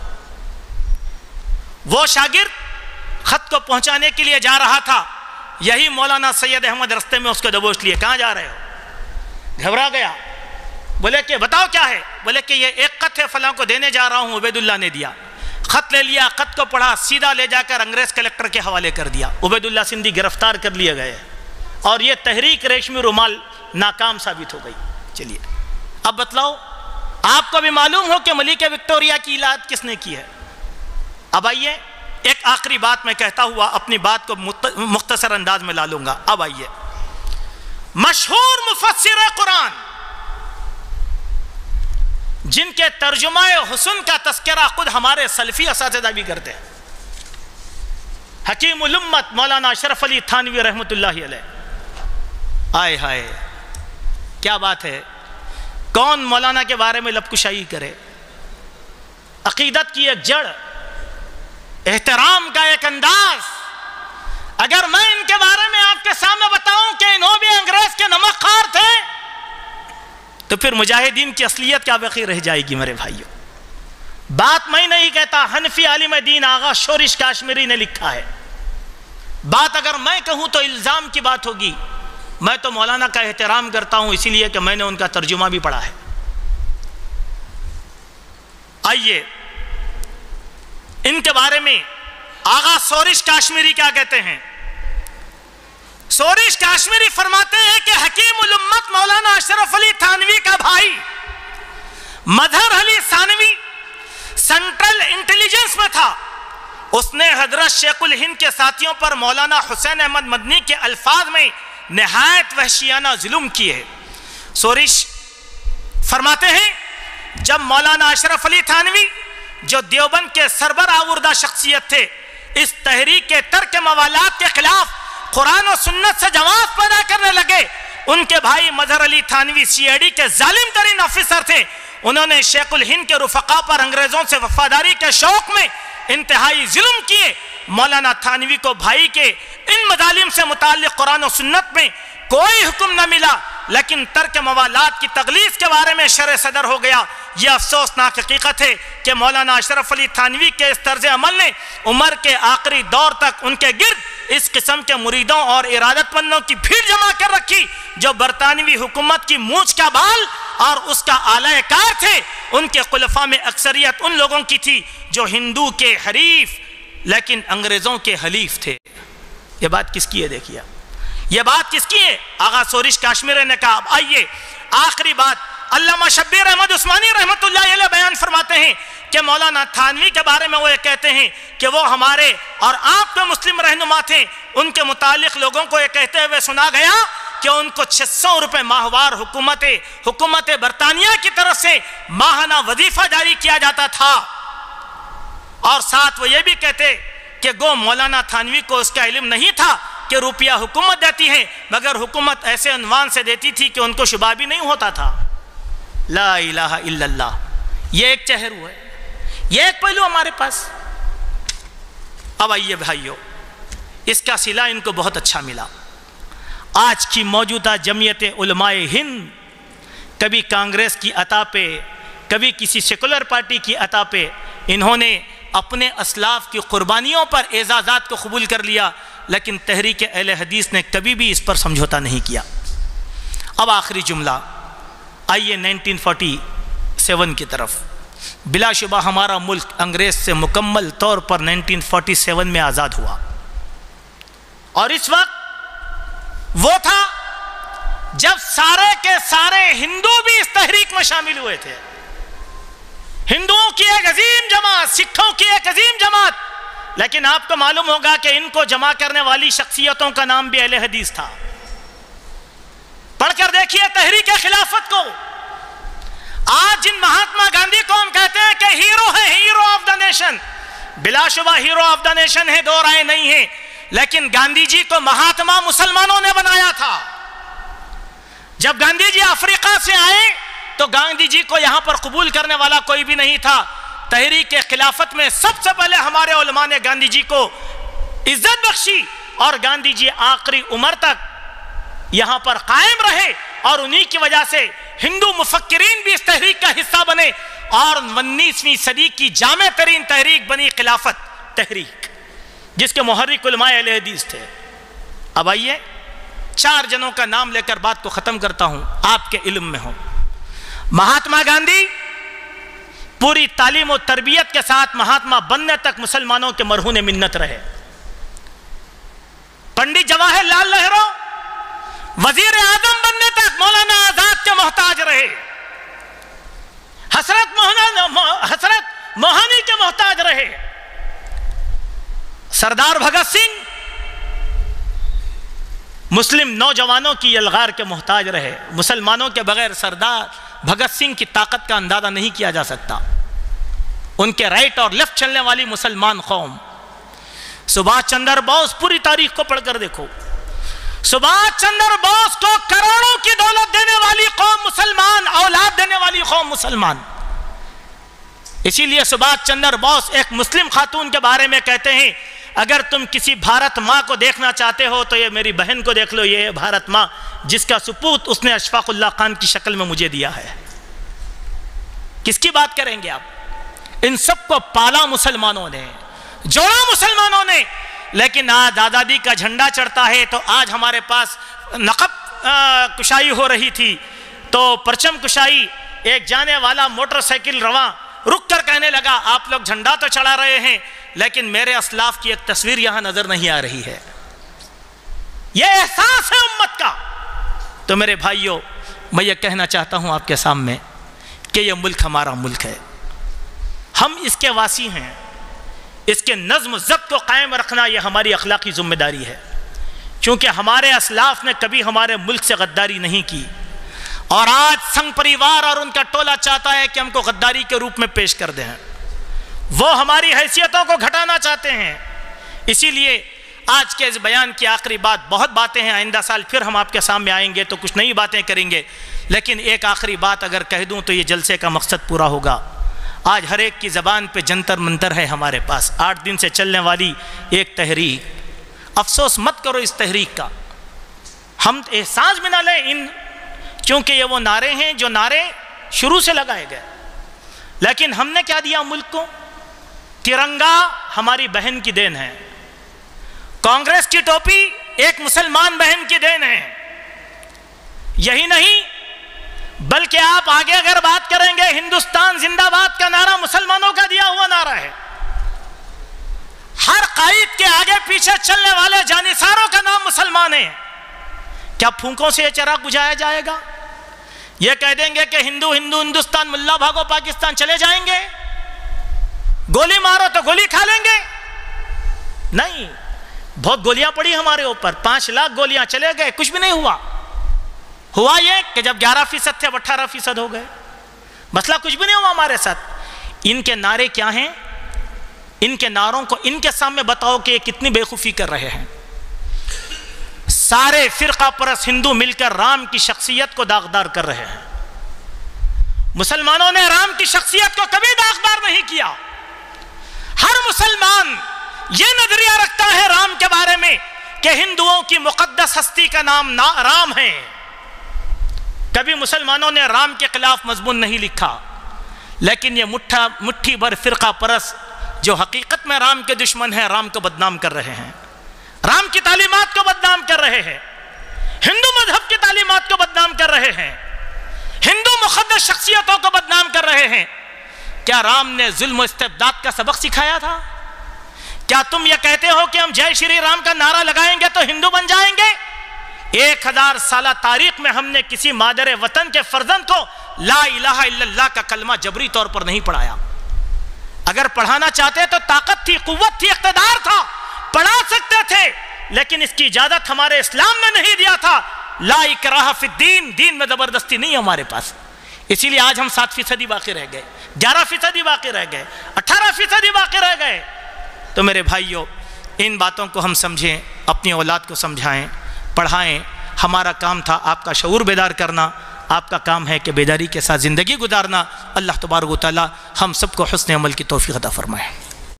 وہ شاگرد خط کو پہنچانے کے لیے جا رہا تھا، یہی مولانا سید احمد رستے میں اس کو دبوچ لیے، کہاں جا رہے ہو؟ گھبرا گیا، بولے کہ بتاؤ کیا ہے؟ بولے کہ یہ ایک خط ہے، فلاں کو دینے جا رہا ہوں۔ عبید اللہ نے دیا، خط لے لیا، خط کو پڑھا، سیدھا لے جا کر انگریز کلکٹر کے حوالے کر دیا۔ عبید اللہ سندھی گرفتار کر لیے گئے اور یہ تحریک ریشمی رومال ناکام ثابت ہو گئی۔ چلیے اب بتلاؤ، آپ کو بھی معلوم ہو کہ ملکہ وکٹوریہ کی اولاد کس نے کی ہے۔ اب آئیے ایک آخری بات میں کہتا ہوا اپنی بات کو مختصر انداز میں لا لوں گا۔ اب آئیے، مشہور مفسر قرآن جن کے ترجمہ حسن کا تذکرہ خود ہمارے سلفی اساتذہ بھی کرتے ہیں، حکیم الامت مولانا اشرف علی تھانوی رحمۃ اللہ علیہ۔ آئے ہائے کیا بات ہے، کون مولانا کے بارے میں لب کشائی کرے؟ عقیدت کی ایک جڑ، احترام کا ایک انداز۔ اگر میں ان کے بارے میں آپ کے سامنے بتاؤں کہ انہوں بھی انگریز کے نمک خوار تھے تو پھر مجاہدین کی اصلیت کیا باقی رہ جائے گی میرے بھائیوں؟ بات میں نہیں کہتا، حنفی عالم دین آغا سورش کاشمیری نے لکھا ہے۔ بات اگر میں کہوں تو الزام کی بات ہوگی۔ میں تو مولانا کا احترام کرتا ہوں اسی لیے کہ میں نے ان کا ترجمہ بھی پڑھا ہے۔ آئیے ان کے بارے میں آغا سورش کاشمیری کیا کہتے ہیں۔ سورش کاشمیری فرماتے ہیں کہ حکیم الامت مولانا اشرف علی تھانوی کا بھائی مظہر علی ثانوی سینٹرل انٹیلیجنس میں تھا۔ اس نے حضرت شیخ الہند کے ساتھیوں پر مولانا حسین احمد مدنی کے الفاظ میں نہایت وحشیانہ ظلم کیے۔ سورش فرماتے ہیں جب مولانا اشرف علی تھانوی جو دیوبند کے سربراہ آوردہ شخصیت تھے اس تحریک کے ترک موالات کے خلاف قرآن و سنت سے جماعت پیدا کرنے لگے، ان کے بھائی مظہر علی تھانوی سی آئی ڈی کے ظالم ترین آفیسر تھے۔ انہوں نے شیخ الہند کے رفقا پر انگریزوں سے وفاداری کے شوق میں انتہائی ظلم کیے۔ مولانا تھانوی کو بھائی کے ان مظالم سے متعلق قرآن و سنت میں کوئی حکم نہ ملا، لیکن ترک موالات کی تغلیظ کے بارے میں شرع صدر ہو گیا۔ یہ افسوسناک حقیقت ہے کہ مولانا اشرف علی تھانوی کے اس طرز عمل نے عمر کے آخری دور تک ان کے گرد اس قسم کے مریدوں اور ارادت مندوں کی بھیڑ جمع کر رکھی جو برطانوی حکومت کی مونچھ کا بال اور اس کا آلہ کار تھے۔ ان کے خلفاء میں اکثریت ان لوگوں کی تھی جو ہندو کے حریف لیکن انگریزوں کے حلیف تھے۔ یہ بات کس کی ہے؟ دیکھیے یہ بات کس کی ہے؟ آغا سورش کاشمیری نے کہا۔ اب آئیے آخری بات، علامہ شبیر احمد عثمانی رحمۃ اللہ علیہ بیان فرماتے ہیں کہ مولانا تھانوی کے بارے میں وہ یہ کہتے ہیں کہ وہ ہمارے اور آپ کے مسلم رہنما تھے۔ ان کے متعلق لوگوں کو یہ کہتے ہوئے سنا گیا کہ ان کو 600 روپے ماہوار حکومت برطانیہ کی طرف سے ماہانہ وظیفہ جاری کیا جاتا تھا، اور ساتھ وہ یہ بھی کہتے کہ گو مولانا تھانوی کو اس کا علم نہیں تھا کہ روپیہ حکومت دیتی ہے، مگر حکومت ایسے عنوان سے دیتی تھی کہ ان کو شبہ بھی نہیں ہوتا تھا۔ لا الہ الا اللہ، یہ ایک چہرو ہے، یہ ایک پہلو ہمارے پاس۔ اب آئیے بھائیو، اس کا صلہ ان کو بہت اچھا ملا۔ آج کی موجودہ جمعیت علماء ہند کبھی کانگریس کی عطا پہ، کبھی کسی سیکولر پارٹی کی عطا پہ انہوں نے اپنے اسلاف کی قربانیوں پر اعزازات کو قبول کر لیا، لیکن تحریک اہل حدیث نے کبھی بھی اس پر سمجھوتا نہیں کیا۔ اب آخری جملہ، آئیے 1947 کی طرف۔ بلا شبہ ہمارا ملک انگریز سے مکمل طور پر 1947 میں آزاد ہوا، اور اس وقت وہ تھا جب سارے کے سارے ہندو بھی اس تحریک میں شامل ہوئے تھے۔ ہندوؤں کی ایک عظیم جماعت، سکھوں کی ایک عظیم جماعت، لیکن آپ کو معلوم ہوگا کہ ان کو جمع کرنے والی شخصیتوں کا نام بھی اہل حدیث تھا۔ پڑھ کر دیکھیے تحریک خلافت کو، آج جن مہاتما گاندھی کو ہم کہتے ہیں کہ ہیرو ہے، ہیرو آف دا نیشن، بلا شبہ ہیرو آف دا نیشن ہے، دو رائے نہیں ہے، لیکن گاندھی جی کو مہاتما مسلمانوں نے بنایا تھا۔ جب گاندھی جی افریقہ سے آئے تو گاندھی جی کو یہاں پر قبول کرنے والا کوئی بھی نہیں تھا۔ تحریک خلافت میں سب سے پہلے ہمارے علماء نے گاندھی جی کو عزت بخشی، اور گاندھی جی آخری عمر تک یہاں پر قائم رہے، اور انہی کی وجہ سے ہندو مفکرین بھی اس تحریک کا حصہ بنے، اور 19ویں صدی کی جامع ترین تحریک بنی خلافت تحریک، جس کے محرک علماء اہل حدیث تھے۔ اب آئیے 4 جنوں کا نام لے کر بات کو ختم کرتا ہوں، آپ کے علم میں ہو۔ مہاتما گاندھی پوری تعلیم و تربیت کے ساتھ مہاتما بننے تک مسلمانوں کے مرہون منت رہے۔ پنڈت جواہر لال نہرو وزیر اعظم بننے تک مولانا آزاد کے محتاج رہے، حسرت موہانی کے محتاج رہے، سردار بھگت سنگھ مسلم نوجوانوں کی یلغار کے محتاج رہے۔ مسلمانوں کے بغیر سردار بھگت سنگھ کی طاقت کا اندازہ نہیں کیا جا سکتا، ان کے رائٹ اور لیفٹ چلنے والی مسلمان قوم۔ سبھاش چندر بوس، پوری تاریخ کو پڑھ کر دیکھو، سبھاش چندر بوس کو کروڑوں کی دولت دینے والی قوم مسلمان، اولاد دینے والی قوم مسلمان۔ اسی لیے سبھاش چندر بوس ایک مسلم خاتون کے بارے میں کہتے ہیں، اگر تم کسی بھارت ماں کو دیکھنا چاہتے ہو تو یہ میری بہن کو دیکھ لو، یہ بھارت ماں جس کا سپوت اس نے اشفاق اللہ خان کی شکل میں مجھے دیا ہے۔ کس کی بات کریں گے آپ؟ ان سب کو پالا مسلمانوں نے، جوڑا مسلمانوں نے۔ لیکن آج آزادی کا جھنڈا چڑھتا ہے تو آج ہمارے پاس نقب کشائی ہو رہی تھی تو پرچم کشائی، ایک جانے والا موٹر سائیکل رواں رک کر کہنے لگا آپ لوگ جھنڈا تو چڑھا رہے ہیں لیکن میرے اسلاف کی ایک تصویر یہاں نظر نہیں آ رہی ہے۔ یہ احساس ہے امت کا۔ تو میرے بھائیوں، میں یہ کہنا چاہتا ہوں آپ کے سامنے کہ یہ ملک ہمارا ملک ہے، ہم اس کے واسی ہیں، اس کے نظم و ضبط کو قائم رکھنا یہ ہماری اخلاقی ذمہ داری ہے، چونکہ ہمارے اسلاف نے کبھی ہمارے ملک سے غداری نہیں کی، اور آج سنگ پریوار اور ان کا ٹولہ چاہتا ہے کہ ہم کو غداری کے روپ میں پیش کر دیں، وہ ہماری حیثیتوں کو گھٹانا چاہتے ہیں۔ اسی لیے آج کے اس بیان کی آخری بات، بہت باتیں ہیں، آئندہ سال پھر ہم آپ کے سامنے آئیں گے تو کچھ نئی باتیں کریں گے، لیکن ایک آخری بات اگر کہہ دوں تو یہ جلسے کا مقصد پورا ہوگا۔ آج ہر ایک کی زبان پہ جنتر منتر ہے ہمارے پاس، 8 دن سے چلنے والی ایک تحریک۔ افسوس مت کرو اس تحریک کا، ہم احساس میں نہ لیں کیونکہ یہ وہ نعرے ہیں جو نعرے شروع سے لگائے گئے، لیکن ہم نے کیا دیا ملک کو؟ ترنگا ہماری بہن کی دین ہے، کانگریس کی ٹوپی ایک مسلمان بہن کی دین ہے۔ یہی نہیں بلکہ آپ آگے اگر بات کریں گے، ہندوستان زندہ باد کا نعرہ مسلمانوں کا دیا ہوا نعرہ ہے۔ ہر قائد کے آگے پیچھے چلنے والے جانثاروں کا نام مسلمان ہے۔ کیا پھونکوں سے یہ چراغ بجھایا جائے گا؟ یہ کہہ دیں گے کہ ہندو ہندو ہندوستان، ملا بھاگو پاکستان، چلے جائیں گے؟ گولی مارو تو گولی کھا لیں گے؟ نہیں، بہت گولیاں پڑی ہمارے اوپر، 5 لاکھ گولیاں، چلے گئے، کچھ بھی نہیں ہوا۔ ہوا یہ کہ جب 11% تھے اب 18% ہو گئے، مسئلہ کچھ بھی نہیں ہوا ہمارے ساتھ۔ ان کے نعرے کیا ہیں؟ ان کے نعروں کو ان کے سامنے بتاؤ کہ یہ کتنی بےخوفی کر رہے ہیں۔ سارے فرقہ پرست ہندو مل کر رام کی شخصیت کو داغدار کر رہے ہیں۔ مسلمانوں نے رام کی شخصیت کو کبھی داغدار نہیں کیا۔ ہر مسلمان یہ نظریہ رکھتا ہے رام کے بارے میں کہ ہندوؤں کی مقدس ہستی کا نام رام ہے۔ کبھی مسلمانوں نے رام کے خلاف مضمون نہیں لکھا، لیکن یہ مٹھی بھر فرقہ پرست جو حقیقت میں رام کے دشمن ہیں، رام کو بدنام کر رہے ہیں، رام کی تعلیمات کو بدنام کر رہے ہیں، ہندو مذہب کی تعلیمات کو بدنام کر رہے ہیں، ہندو مقدس شخصیتوں کو بدنام کر رہے ہیں۔ کیا رام نے ظلم و استبداد کا سبق سکھایا تھا؟ کیا تم یہ کہتے ہو کہ ہم جے شری رام کا نعرہ لگائیں گے تو ہندو بن جائیں گے؟ 1000 سالہ تاریخ میں ہم نے کسی مادر وطن کے فرزند کو لا الہ الا اللہ کا کلمہ جبری طور پر نہیں پڑھایا۔ اگر پڑھانا چاہتے تو طاقت تھی، قوت تھی، اقتدار تھا، پڑھا سکتے تھے، لیکن اس کی اجازت ہمارے اسلام نے نہیں دیا تھا۔ لا اکراہ فی الدین، دین میں زبردستی نہیں ہے ہمارے پاس۔ اسی لیے آج ہم 7% باقی رہ گئے، 11% باقی رہ گئے، 18% باقی رہ گئے۔ تو میرے بھائیوں، ان باتوں کو ہم سمجھیں، اپنی اولاد کو سمجھائیں، پڑھائیں۔ ہمارا کام تھا آپ کا شعور بیدار کرنا، آپ کا کام ہے کہ بیداری کے ساتھ زندگی گزارنا۔ اللہ تبارک و تعالی ہم سب کو حسن عمل کی توفیق عطا فرمائے۔